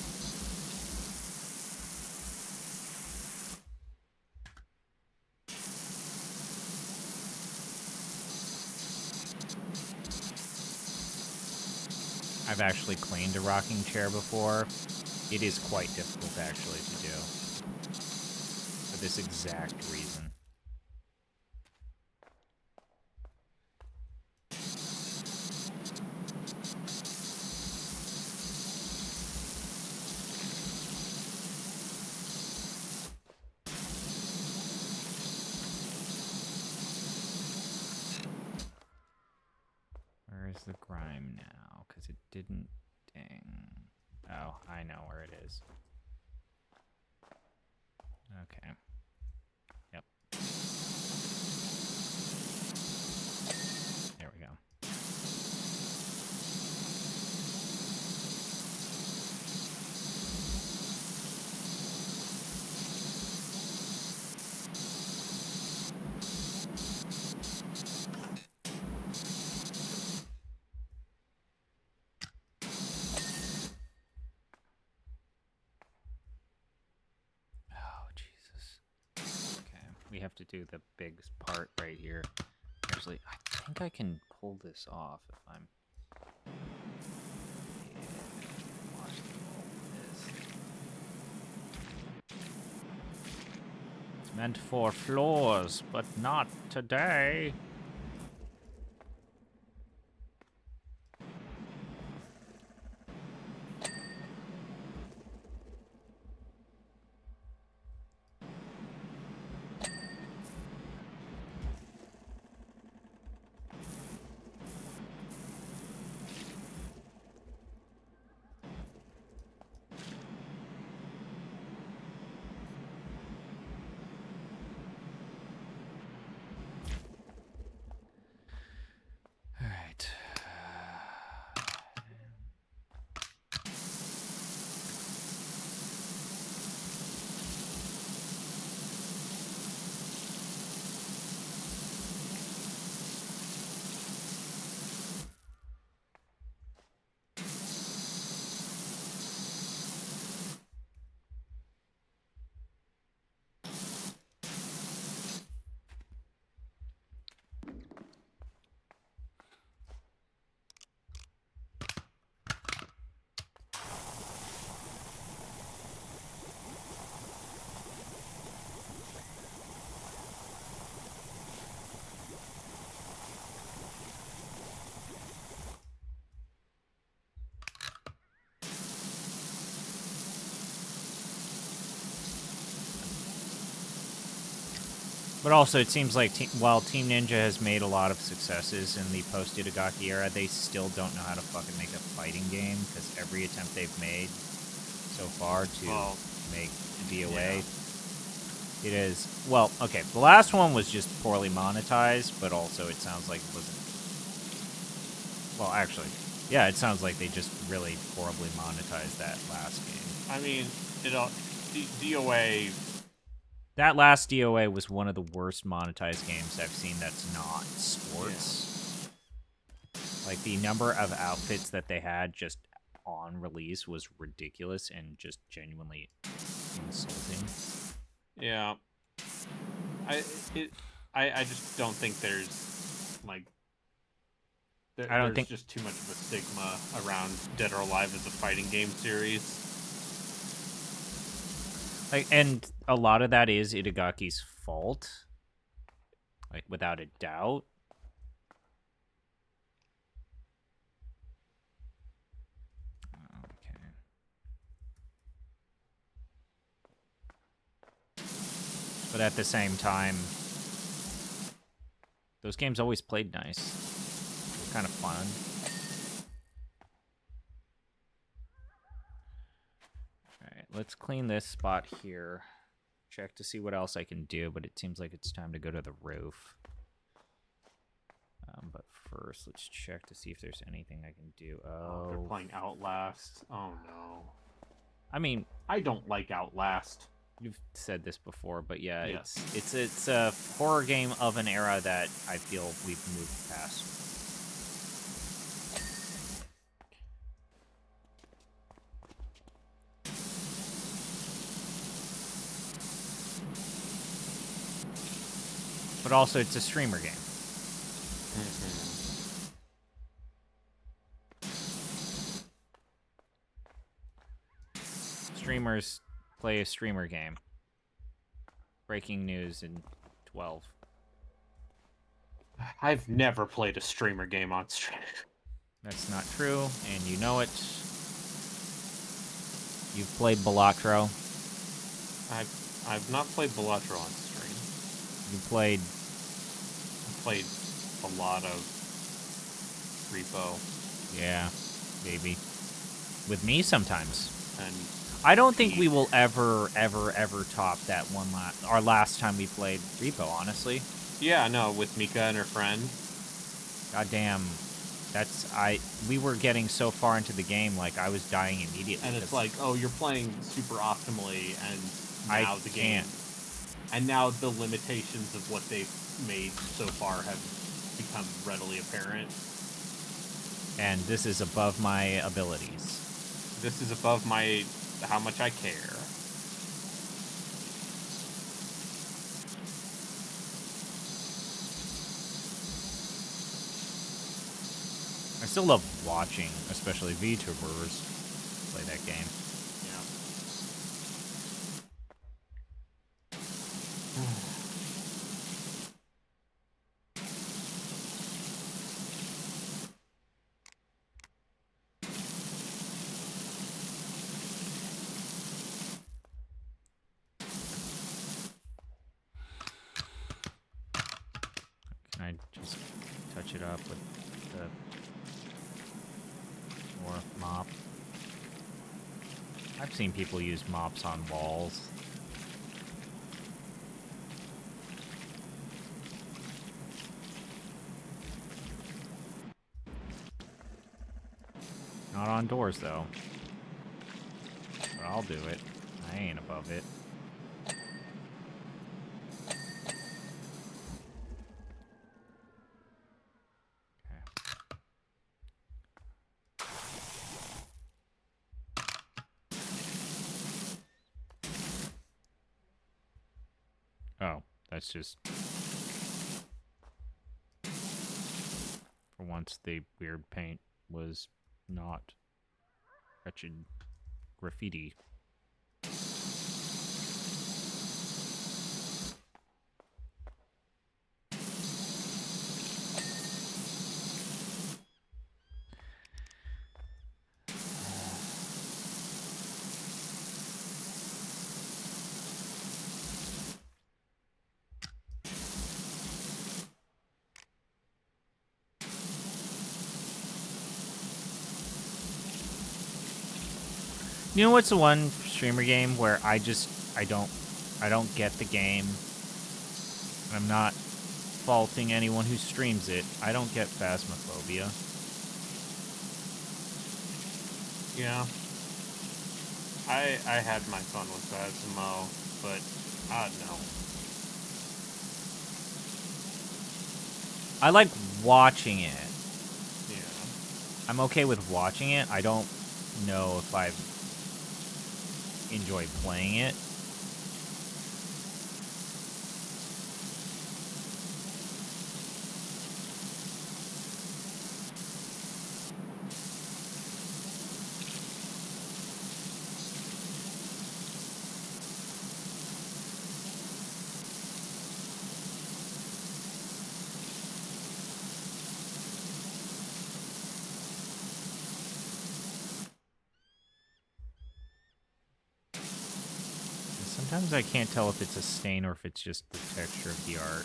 S1: I've actually cleaned a rocking chair before. It is quite difficult actually to do. For this exact reason. Where's the grime now? Because it didn't... Dang. Oh, I know where it is. Okay. Yep. There we go. We have to do the big part right here. Actually, I think I can pull this off if I'm... Yeah, watch this. It's meant for floors, but not today. But also, it seems like while Team Ninja has made a lot of successes in the post-Itagaki era, they still don't know how to fucking make a fighting game, because every attempt they've made so far to make DOA, it is... Well, okay, the last one was just poorly monetized, but also it sounds like it wasn't... Well, actually, yeah, it sounds like they just really horribly monetized that last game.
S2: I mean, DOA...
S1: That last DOA was one of the worst monetized games I've seen that's not sports. Yeah. Like, the number of outfits that they had just on release was ridiculous and just genuinely insulting.
S2: Yeah. I just don't think there's, like... There's just too much of a stigma around Dead or Alive as a fighting game series.
S1: Like, and a lot of that is Itagaki's fault, like, without a doubt. Okay. But at the same time, those games always played nice. They were kind of fun. Alright, let's clean this spot here. Check to see what else I can do, but it seems like it's time to go to the roof. But first, let's check to see if there's anything I can do. Oh,
S2: they're playing Outlast. Oh, no.
S1: I mean...
S2: I don't like Outlast.
S1: You've said this before, but yeah,
S2: yes.
S1: it's a horror game of an era that I feel we've moved past. But also, it's a streamer game. Streamers play a streamer game. Breaking news in 12.
S2: I've never played a streamer game on stream.
S1: That's not true, and you know it. You've played Balatro.
S2: I've not played Balatro on stream.
S1: You played...
S2: I played a lot of Repo.
S1: Yeah, baby. With me sometimes.
S2: And
S1: I don't think we will ever top that one our last time we played Repo, honestly.
S2: Yeah, no, with Mika and her friend.
S1: Goddamn. We were getting so far into the game, like, I was dying immediately.
S2: And it's like, oh, you're playing super optimally, and now the game... And now the limitations of what they've made so far have become readily apparent.
S1: And this is above my abilities.
S2: This is above how much I care.
S1: I still love watching, especially VTubers, play that game. Can I just touch it up with the more mop? I've seen people use mops on walls. Not on doors, though. But I'll do it. I ain't above it. Oh, that's just... For once, the weird paint was not wretched graffiti. You know what's the one streamer game where I don't get the game. I'm not faulting anyone who streams it. I don't get Phasmophobia.
S2: Yeah. I had my fun with Phasmo, but no.
S1: I like watching it.
S2: Yeah.
S1: I'm okay with watching it. I don't know if I enjoy playing it. Sometimes I can't tell if it's a stain or if it's just the texture of the art.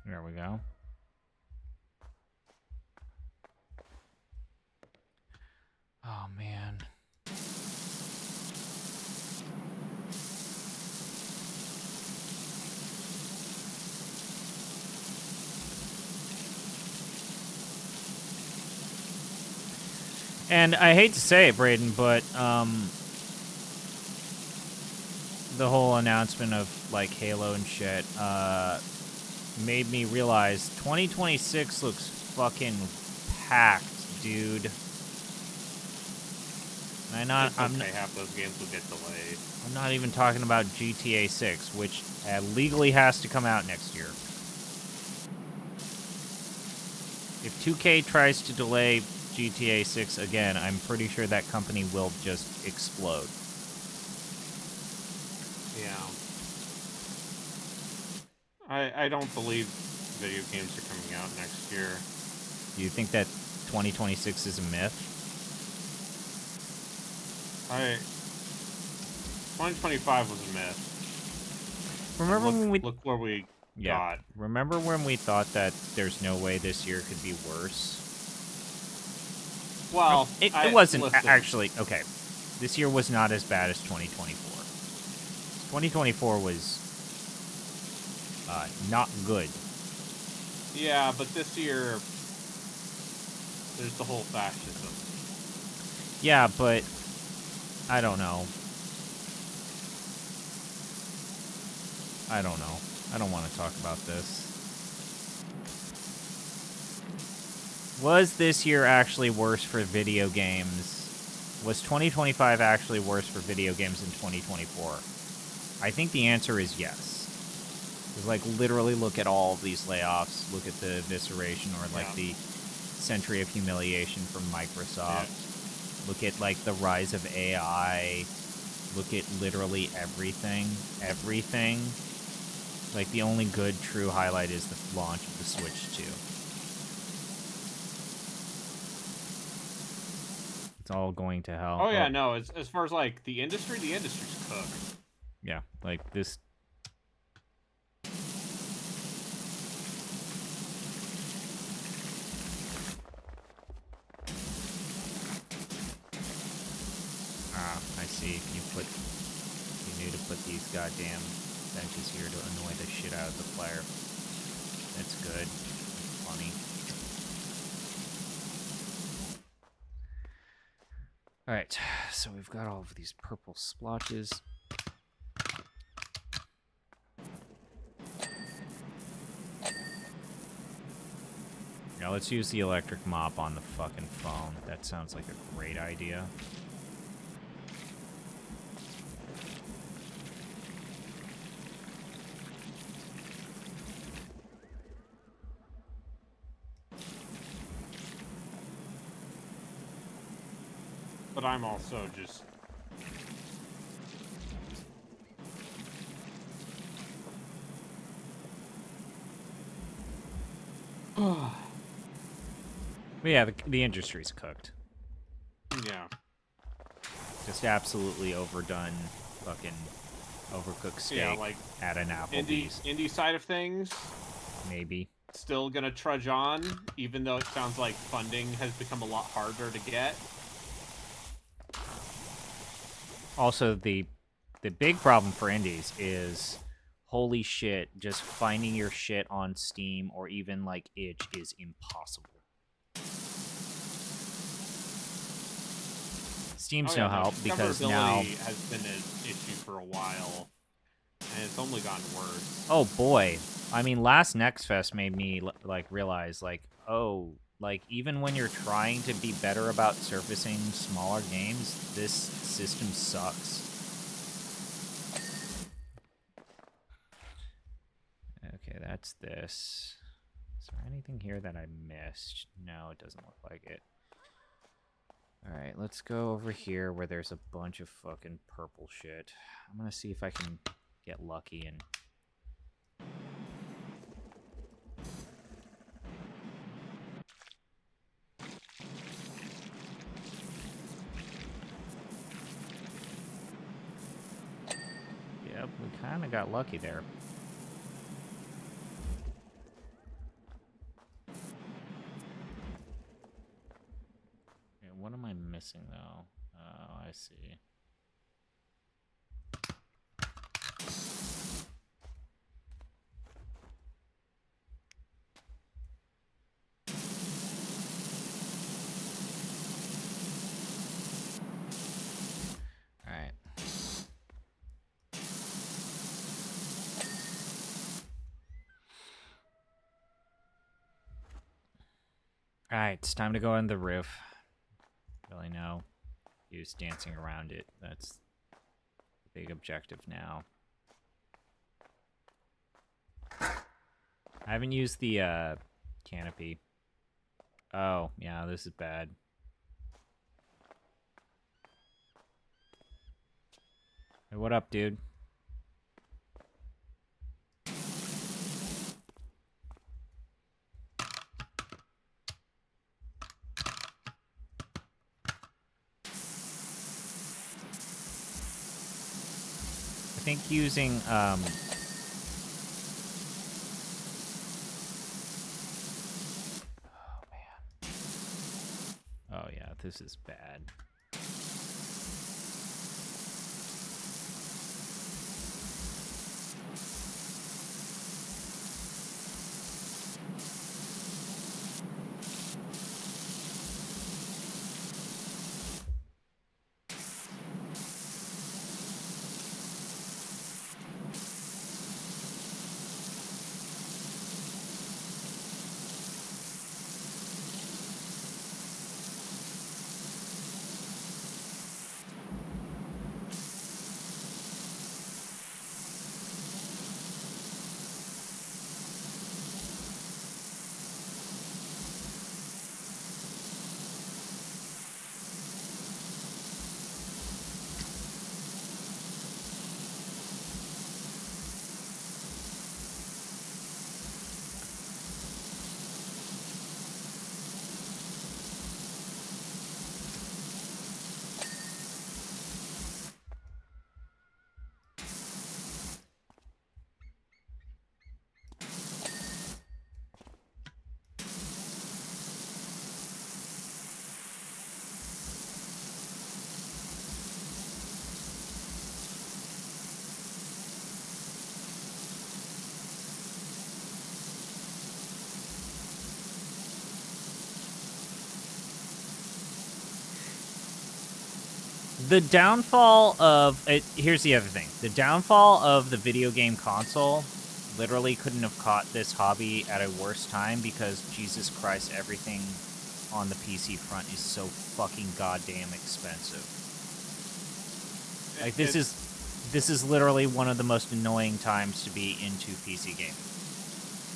S1: There we go. Oh, man. And I hate to say it, Braden, but the whole announcement of like Halo and shit made me realize 2026 looks fucking packed, dude. And I'm
S2: okay, half those games will get delayed.
S1: I'm not even talking about GTA 6, which legally has to come out next year. If 2K tries to delay GTA 6 again, I'm pretty sure that company will just explode.
S2: Yeah. I don't believe video games are coming out next year.
S1: Do you think that 2026 is a myth?
S2: 2025 was a myth.
S1: Remember when we
S2: look where we got.
S1: Remember when we thought that there's no way this year could be worse?
S2: Well,
S1: it wasn't actually. Okay, this year was not as bad as 2024. 2024 was not good.
S2: Yeah, but this year there's the whole fascism.
S1: Yeah, but I don't know. I don't know. I don't want to talk about this. Was this year actually worse for video games? Was 2025 actually worse for video games than 2024? I think the answer is yes. Because, like, literally look at all of these layoffs. Look at the evisceration or, like, the century of humiliation from Microsoft. Yeah. Look at, like, the rise of AI. Look at literally everything. Everything. Like, the only good, true highlight is the launch of the Switch 2. It's all going to hell.
S2: Oh, yeah, no. As far as, like, the industry's cooked.
S1: Yeah, like, this... Ah, I see. You knew to put these goddamn Bench is here to annoy the shit out of the player. That's good. That's funny. Alright, so we've got all of these purple splotches. Now let's use the electric mop on the fucking phone. That sounds like a great idea.
S2: But I'm also just...
S1: But yeah, the industry's cooked.
S2: Yeah.
S1: Just absolutely overdone fucking overcooked steak
S2: Yeah, like,
S1: at an Applebee's.
S2: indie side of things,
S1: Maybe.
S2: still gonna trudge on, even though it sounds like funding has become a lot harder to get.
S1: Also, the big problem for indies is, holy shit, just finding your shit on Steam or even, like, itch is impossible. Steam's no help because now...
S2: Discoverability has been an issue for a while, and it's only gotten worse.
S1: Oh boy. I mean, last Next Fest made me, like, realize, like, oh, like, even when you're trying to be better about surfacing smaller games, this system sucks. Okay, that's this. Is there anything here that I missed? No, it doesn't look like it. Alright, let's go over here where there's a bunch of fucking purple shit. I'm gonna see if I can get lucky and... Yep, we kinda got lucky there. What am I missing, though? Oh, I see. Alright. Alright, it's time to go on the roof. Really no use dancing around it. That's the big objective now. I haven't used the canopy. Oh, yeah, this is bad. Hey, what up, dude? I think using, oh, man. Oh, yeah, this is bad. The downfall of it. Here's the other thing: the downfall of the video game console literally couldn't have caught this hobby at a worse time because Jesus Christ, everything on the PC front is so fucking goddamn expensive. Like this is literally one of the most annoying times to be into PC gaming.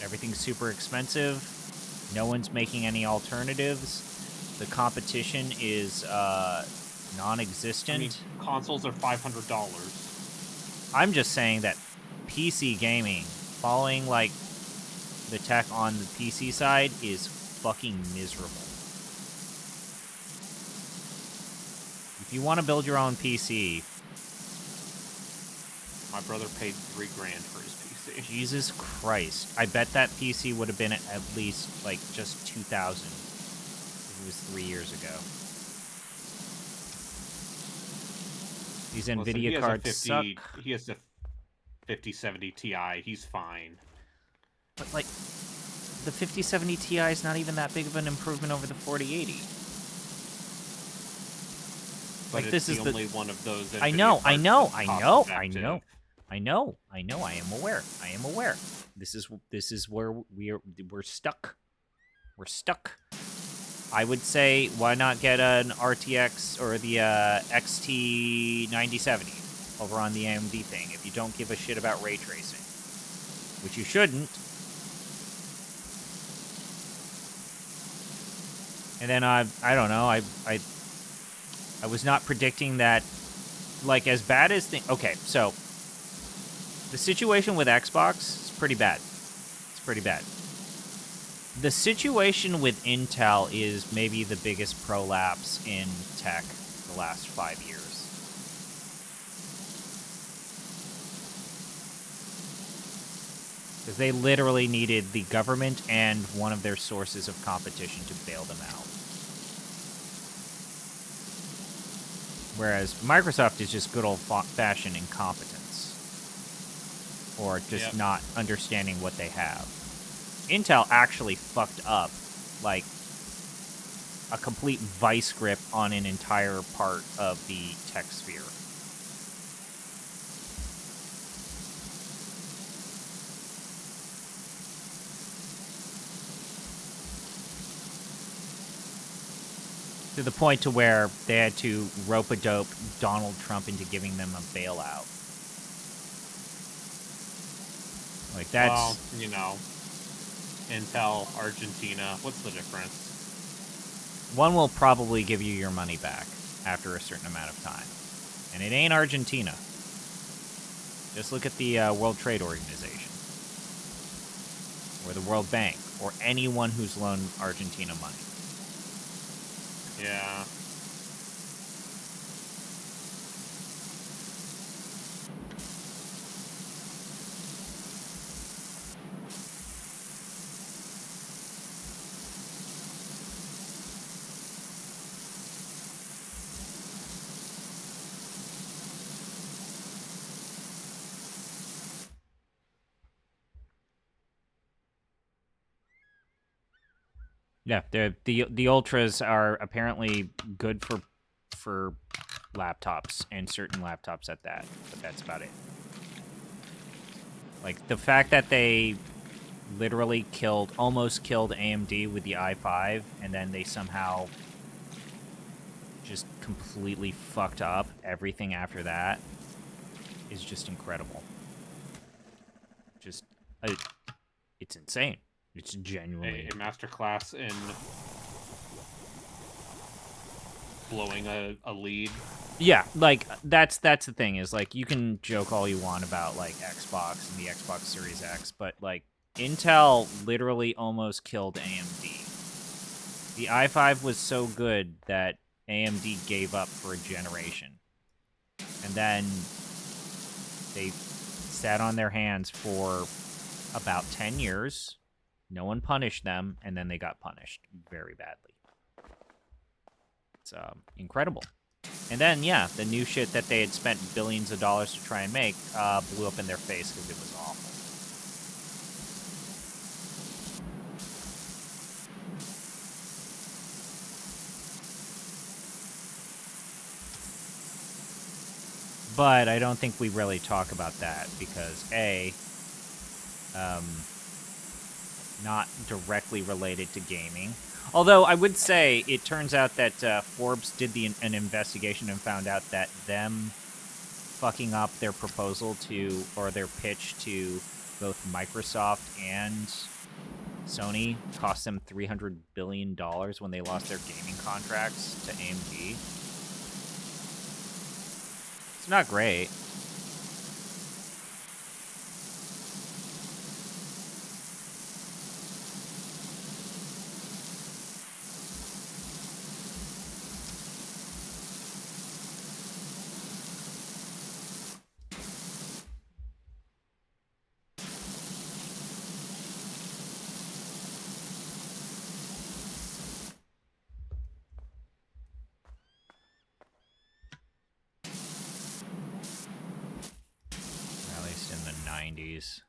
S1: Everything's super expensive. No one's making any alternatives. The competition is non-existent.
S2: I mean, consoles are $500.
S1: I'm just saying that PC gaming, following like the tech on the PC side, is fucking miserable. If you want to build your own PC,
S2: My brother paid $3,000 for his PC.
S1: Jesus Christ, I bet that PC would have been at least like just 2,000 if it was 3 years ago. These NVIDIA cards suck.
S2: He has a 5070 Ti. He's fine.
S1: But like, the 5070 Ti is not even that big of an improvement over the 4080.
S2: But
S1: like,
S2: this is the only one of those.
S1: I know. I am aware. This is where we're stuck. We're stuck. I would say, why not get an RTX or the XT 9070 over on the AMD thing if you don't give a shit about ray tracing, which you shouldn't. And then I don't know. I was not predicting that, like, as bad as okay, so the situation with Xbox is pretty bad. It's pretty bad. The situation with Intel is maybe the biggest prolapse in tech the last 5 years. Because they literally needed the government and one of their sources of competition to bail them out. Whereas Microsoft is just good old-fashioned incompetence. Or just not understanding what they have. Intel actually fucked up, like, a complete vice grip on an entire part of the tech sphere. To the point to where they had to rope-a-dope Donald Trump into giving them a bailout. Like, that's...
S2: Well, you know, Intel, Argentina, what's the difference?
S1: One will probably give you your money back after a certain amount of time. And it ain't Argentina. Just look at the World Trade Organization. Or the World Bank. Or anyone who's loaned Argentina money.
S2: Yeah.
S1: Yeah, the ultras are apparently good for laptops and certain laptops at that, but that's about it. Like the fact that they literally almost killed AMD with the i5, and then they somehow just completely fucked up everything after that is just incredible. Just it's insane. It's genuinely
S2: a masterclass in blowing a lead.
S1: Yeah, like that's the thing is like you can joke all you want about like Xbox and the Xbox Series X, but like Intel literally almost killed AMD. The i5 was so good that AMD gave up for a generation. And then they sat on their hands for about 10 years. No one punished them, and then they got punished very badly. It's incredible. And then, yeah, the new shit that they had spent billions of dollars to try and make blew up in their face because it was awful. But I don't think we really talk about that because A, not directly related to gaming. Although I would say it turns out that Forbes did an investigation and found out that them fucking up their proposal to, or their pitch to both Microsoft and Sony cost them $300 billion when they lost their gaming contracts to AMD. It's not great. At least in the 90s.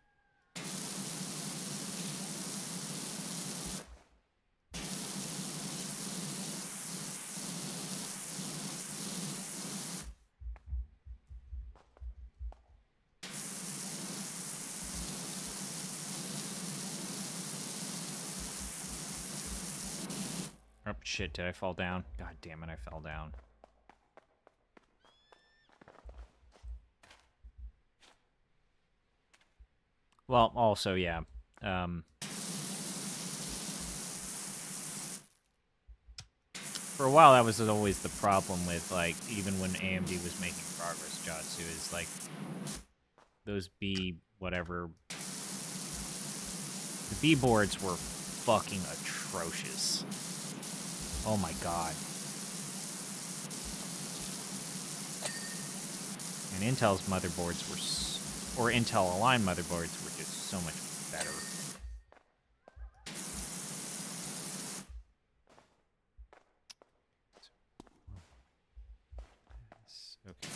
S1: Oh, shit, did I fall down? God damn it, I fell down. Well, also, yeah. For a while, that was always the problem with, like, even when AMD was making progress, Jatsu, is, like, those B whatever... The B boards were fucking atrocious. Oh my god. And Intel's motherboards were... or Intel-aligned motherboards were just so much better. Okay.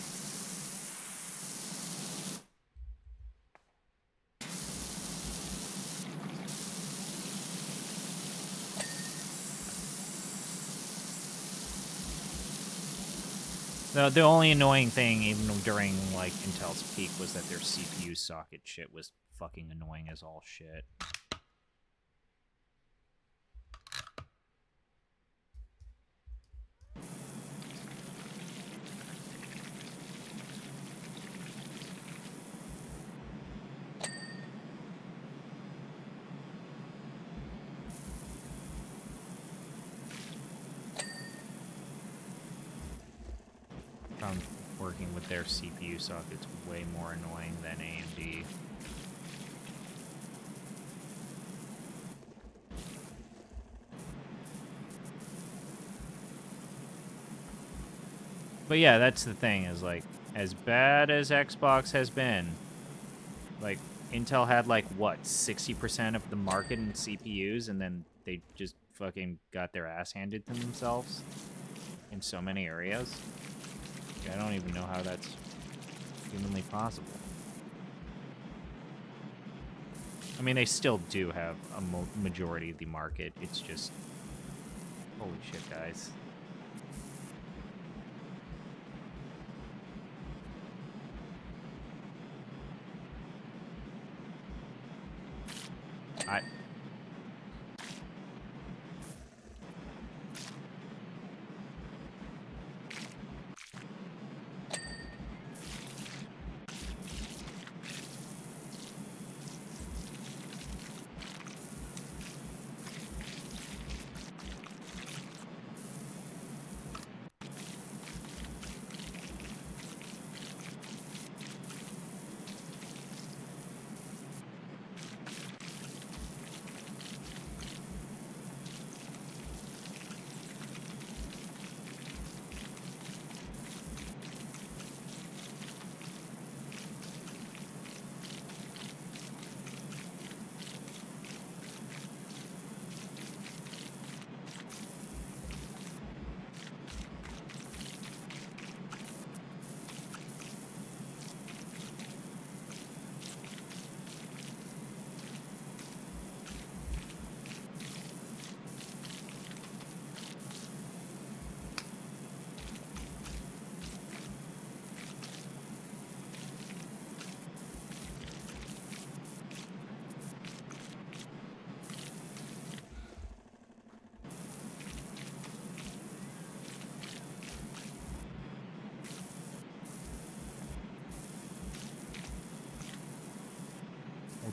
S1: The only annoying thing, even during, like, Intel's peak, was that their CPU socket shit was fucking annoying as all shit. Found working with their CPU sockets way more annoying than AMD. But yeah, that's the thing, is like, as bad as Xbox has been, like, Intel had like, what, 60% of the market in CPUs, and then they just fucking got their ass handed to themselves in so many areas. I don't even know how that's humanly possible. I mean, they still do have a majority of the market. It's just... Holy shit, guys.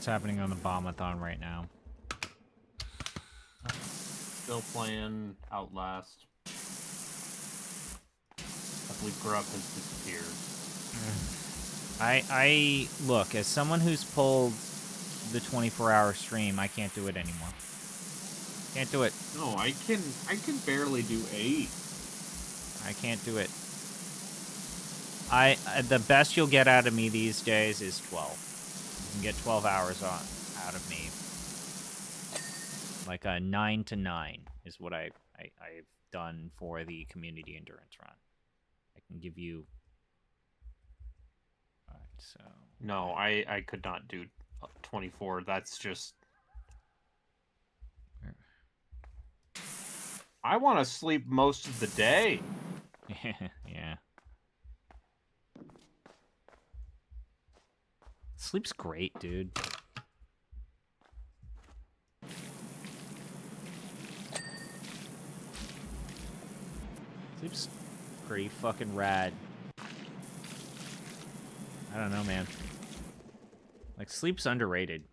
S1: What's happening on the Bombathon right now?
S2: Still playing Outlast. I believe Grub has disappeared.
S1: I look, as someone who's pulled the 24-hour stream, I can't do it anymore. Can't do it.
S2: No, I can barely do 8.
S1: I can't do it. The best you'll get out of me these days is 12. You can get 12 hours out of me. Like a 9 to 9 is what I've done for the community endurance run. I can give you. All right, so.
S2: No, I could not do 24. That's just. I want to sleep most of the day.
S1: Yeah. Sleep's great, dude. Sleep's pretty fucking rad. I don't know, man. Like, sleep's underrated.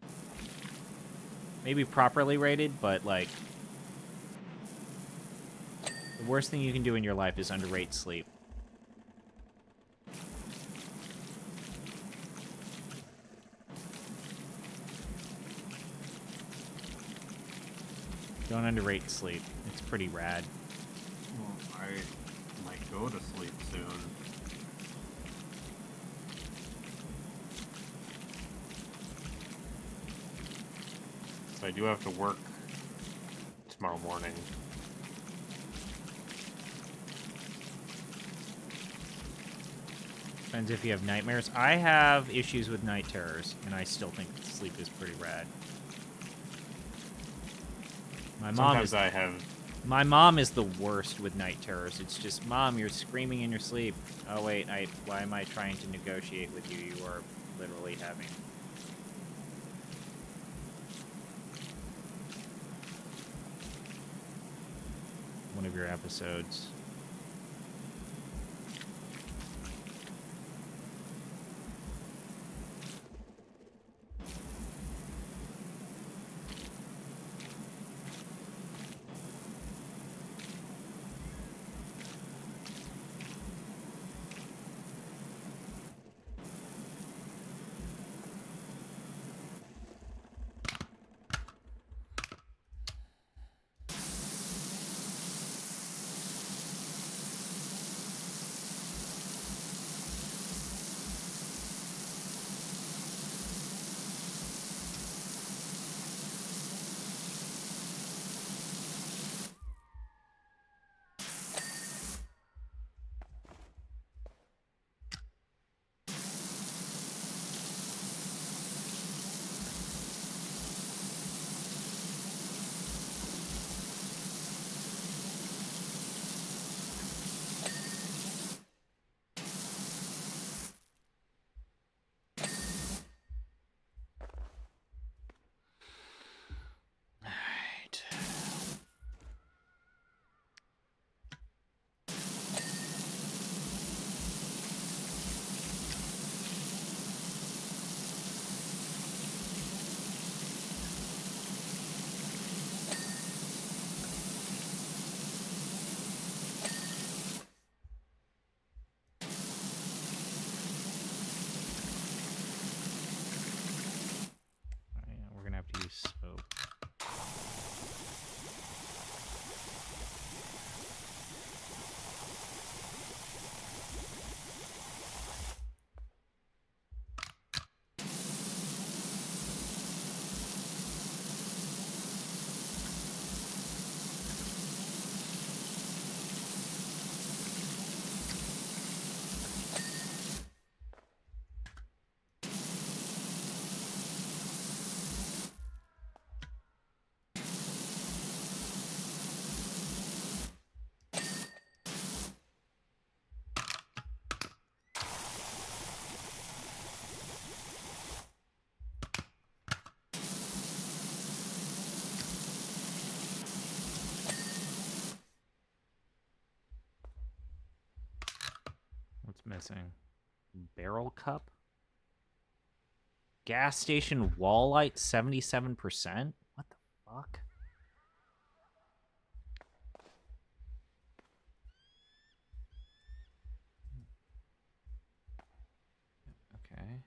S1: Maybe properly rated, but, like... the worst thing you can do in your life is underrate sleep. Don't underrate sleep. It's pretty rad.
S2: Well, I might go to sleep soon. So I do have to work tomorrow morning.
S1: Depends if you have nightmares. I have issues with night terrors, and I still think sleep is pretty rad.
S2: Sometimes I have...
S1: My mom is the worst with night terrors. It's just, Mom, you're screaming in your sleep. Oh, wait, why am I trying to negotiate with you? You are literally having... one of your episodes. We're gonna have to use soap. What's missing? Barrel cup? Gas station wall light 77%? What the fuck? Okay.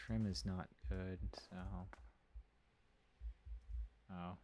S1: Trim is not good, so... Oh.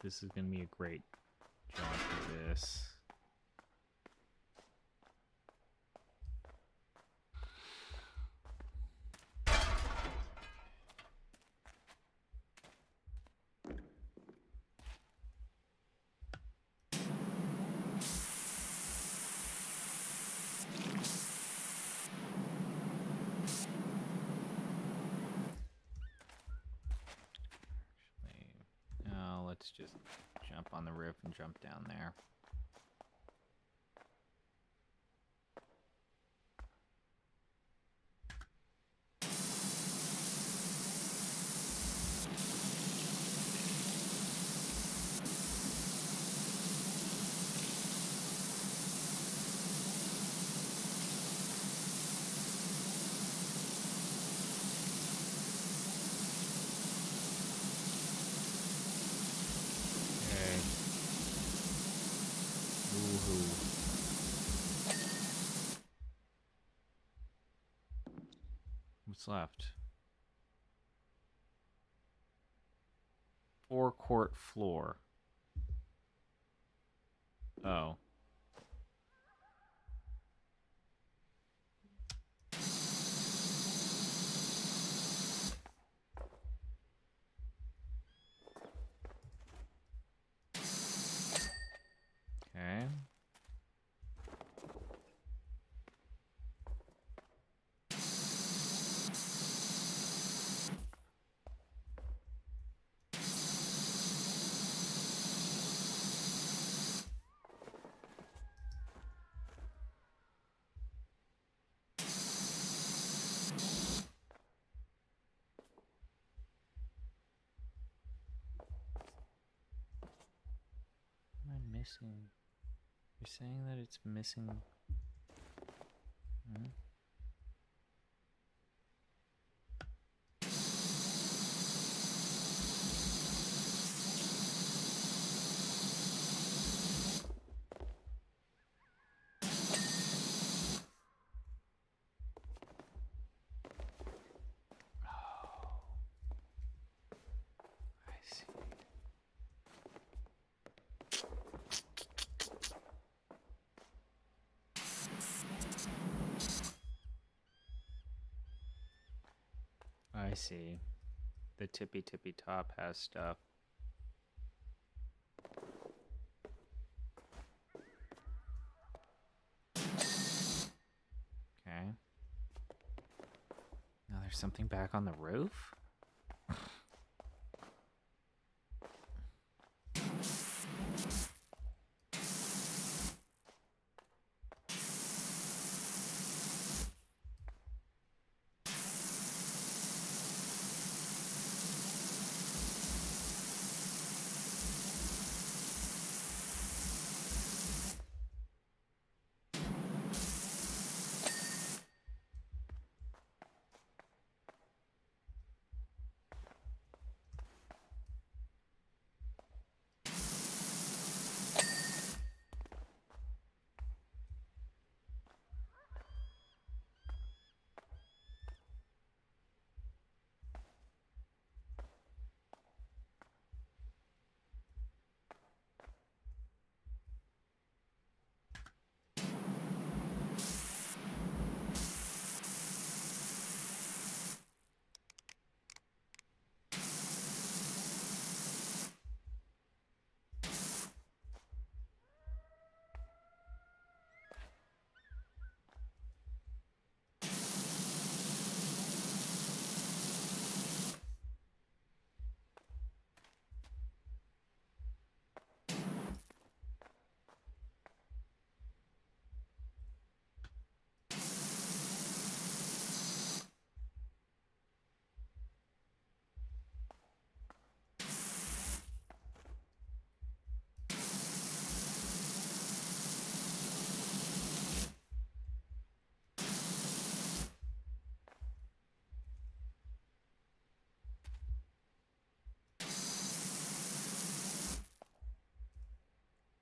S1: This is going to be a great job for this. Let's just jump on the roof and jump down there. What's left? Forecourt floor. Oh. Okay. What am I missing? You're saying that it's missing. Hmm? I see. I see. The tippy top has stuff. Okay. Now there's something back on the roof?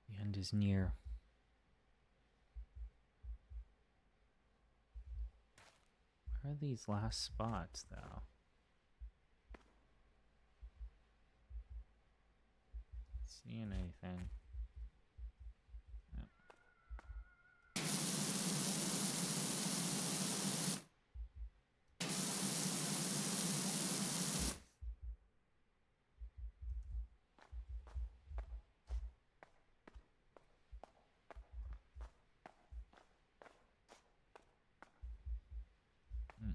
S1: The end is near. Where are these last spots, though? Not seeing anything. Yep. Mm.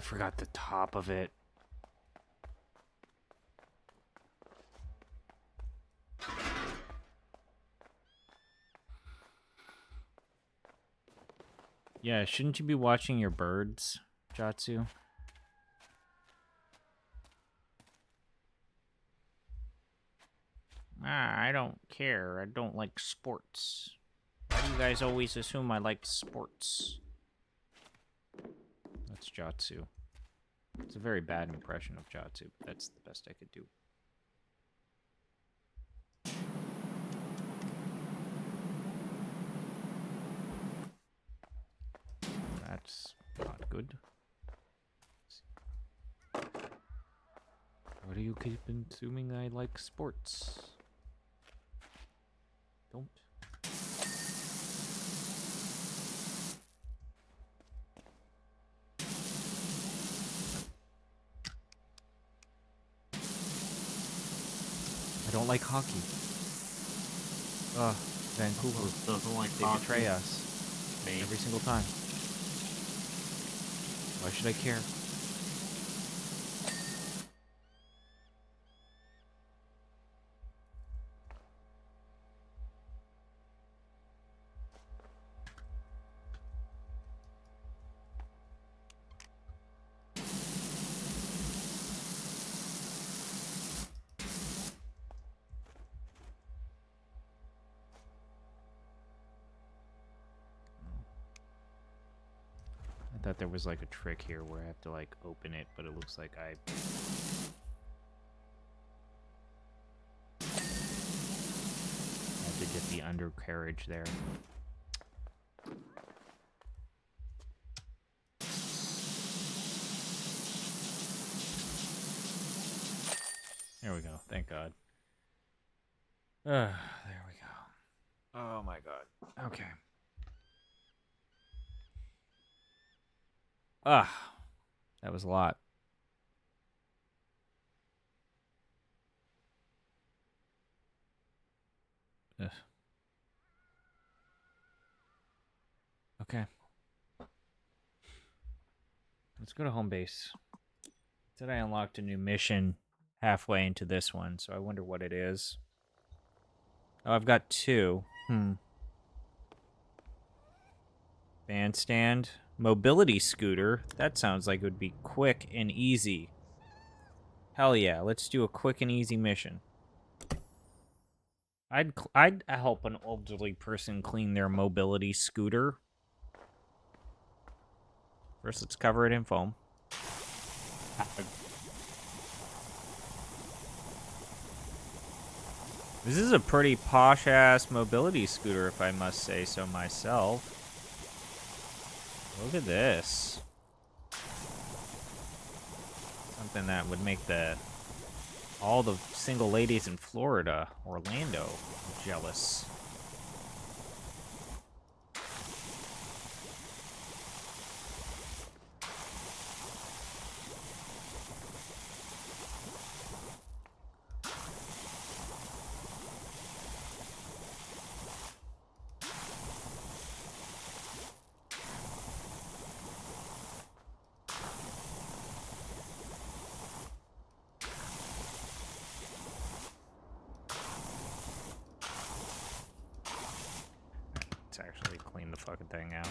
S1: forgot the top of it. Yeah, shouldn't you be watching your birds, Jatsu? I don't care. I don't like sports. Why do you guys always assume I like sports? That's Jatsu. It's a very bad impression of Jatsu, but that's the best I could do. That's not good. Why do you keep assuming I like sports? Don't. I don't like hockey. Ugh, Vancouver.
S3: Doesn't like
S1: They
S3: hockey.
S1: betray us.
S3: Me.
S1: Every single time. Why should I care? I thought there was like a trick here where I have to like open it, but it looks like I have to get the undercarriage there. There we go. Thank God. There we go. Oh my God. Okay. That was a lot. Ugh. Okay. Let's go to home base. Said I unlocked a new mission halfway into this one, so I wonder what it is. Oh, I've got 2. Bandstand. Mobility scooter. That sounds like it would be quick and easy. Hell yeah, let's do a quick and easy mission. I'd help an elderly person clean their mobility scooter. First, let's cover it in foam. This is a pretty posh-ass mobility scooter, if I must say so myself. Look at this. Something that would make all the single ladies in Florida, Orlando, jealous. Let's actually clean the fucking thing out.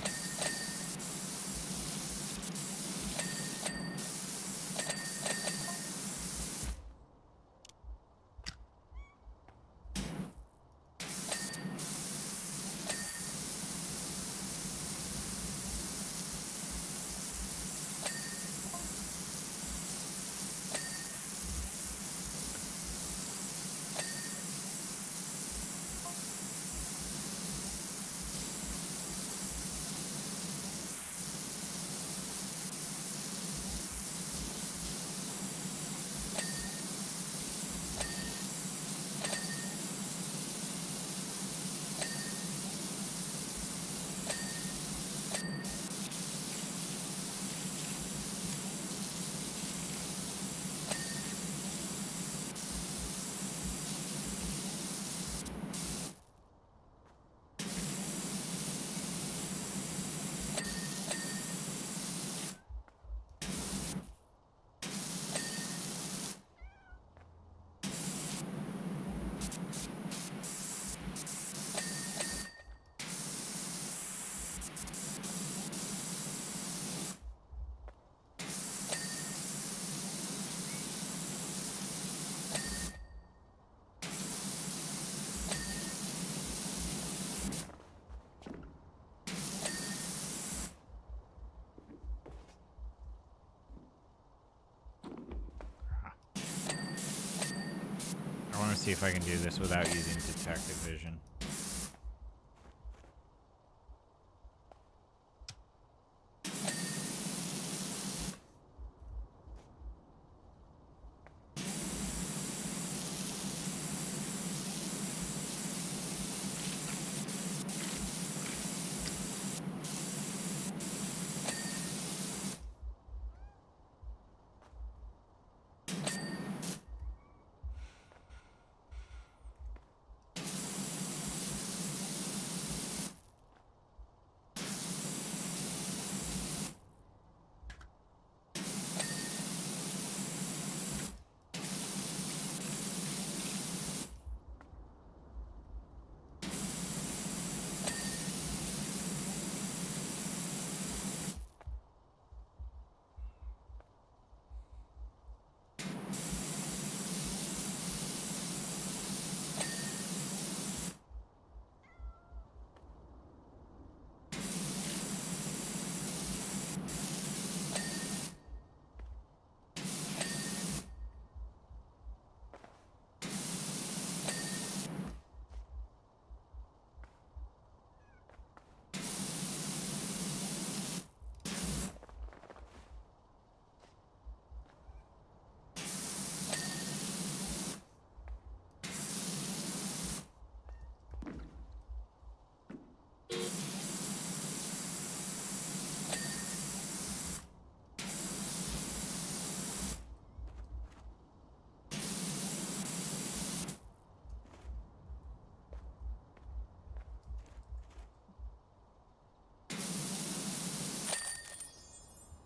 S1: want to see if I can do this without using detective vision.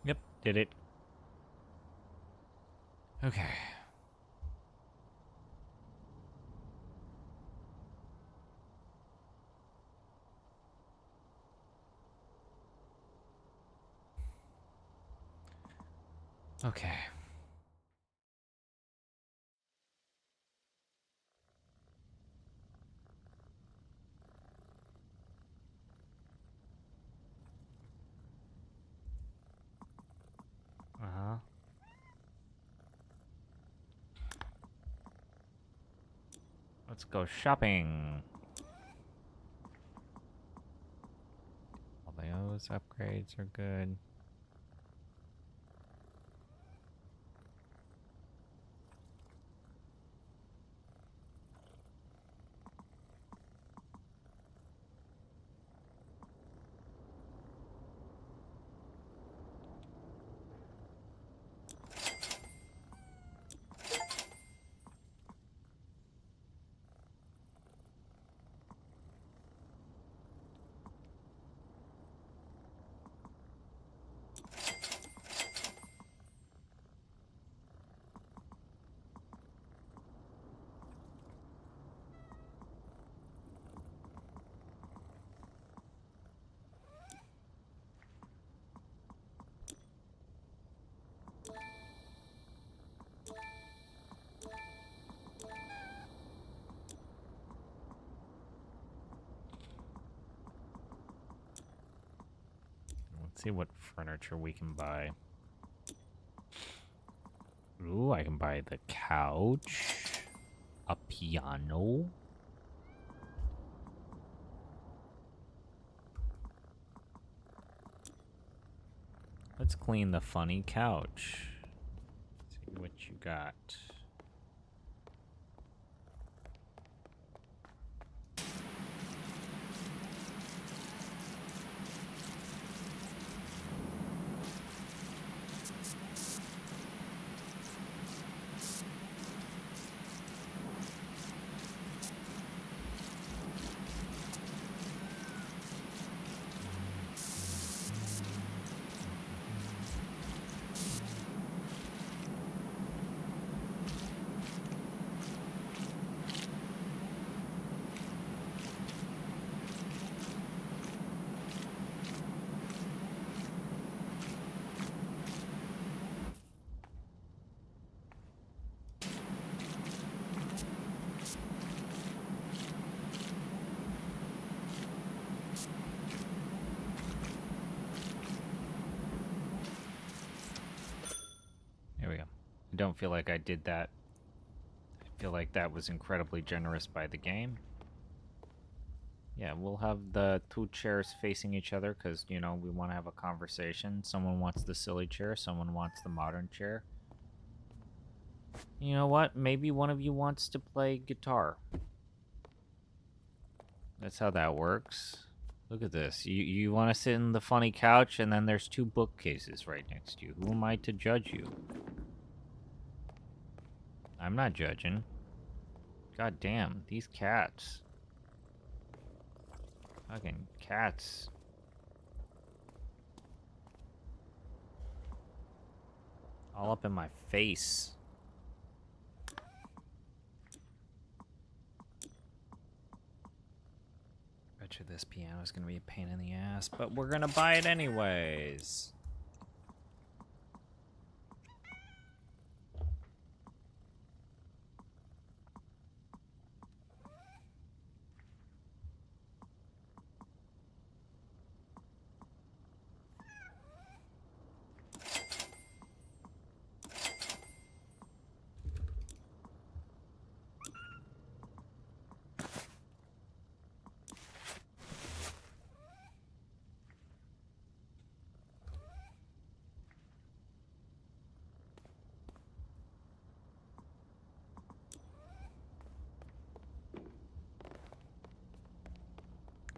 S1: Yep, did it. Okay. Okay. Uh-huh. Let's go shopping. All those upgrades are good. Let's see what furniture we can buy. Ooh, I can buy the couch, a piano. Let's clean the funny couch. See what you got. There we go. I don't feel like I did that. I feel like that was incredibly generous by the game. Yeah, we'll have the 2 chairs facing each other because, you know, we want to have a conversation. Someone wants the silly chair, someone wants the modern chair. You know what? Maybe one of you wants to play guitar. That's how that works. Look at this. You want to sit in the funny couch, and then there's 2 bookcases right next to you. Who am I to judge you? I'm not judging. God damn, these cats. Fucking cats. All up in my face. Bet you this piano is gonna be a pain in the ass, but we're gonna buy it anyways.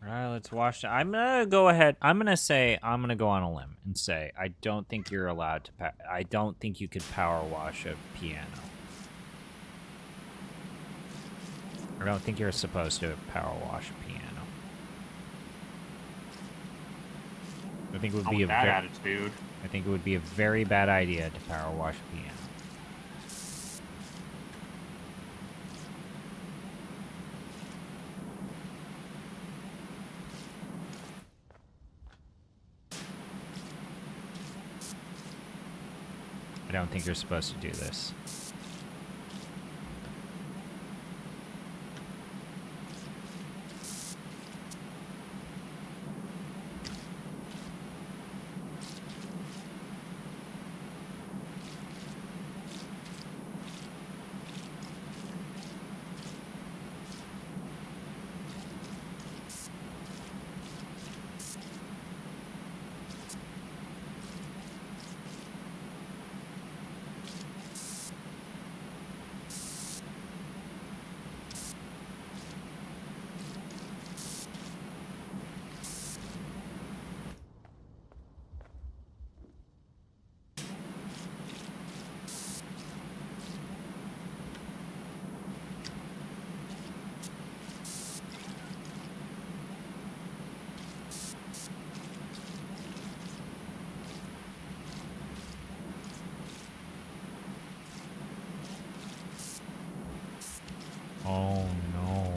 S1: Alright, let's watch. I'm gonna go ahead. I'm gonna go on a limb and say I don't think you're allowed to. I don't think you could power wash a piano. I don't think you're supposed to power wash a piano. I think it would be a
S2: that attitude.
S1: I think it would be a very bad idea to power wash a piano. I don't think you're supposed to do this. Oh no.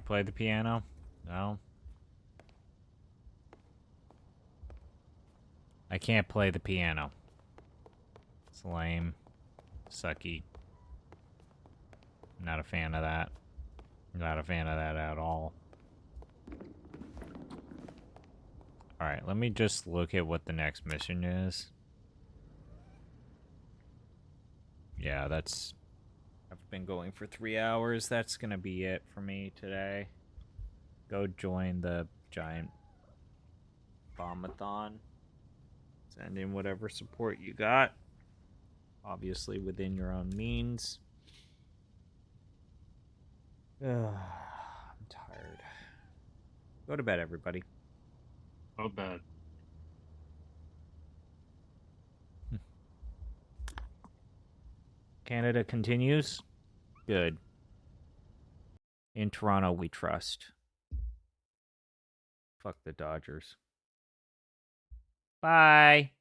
S1: Can I play the piano? No. I can't play the piano. It's lame. Sucky. Not a fan of that. Not a fan of that at all. Alright, let me just look at what the next mission is. Yeah, that's... I've been going for 3 hours. That's gonna be it for me today. Go join the giant bombathon. Send in whatever support you got. Obviously within your own means. I'm tired. Go to bed, everybody.
S2: Oh, bad.
S1: Canada continues. Good. In Toronto, we trust. Fuck the Dodgers. Bye.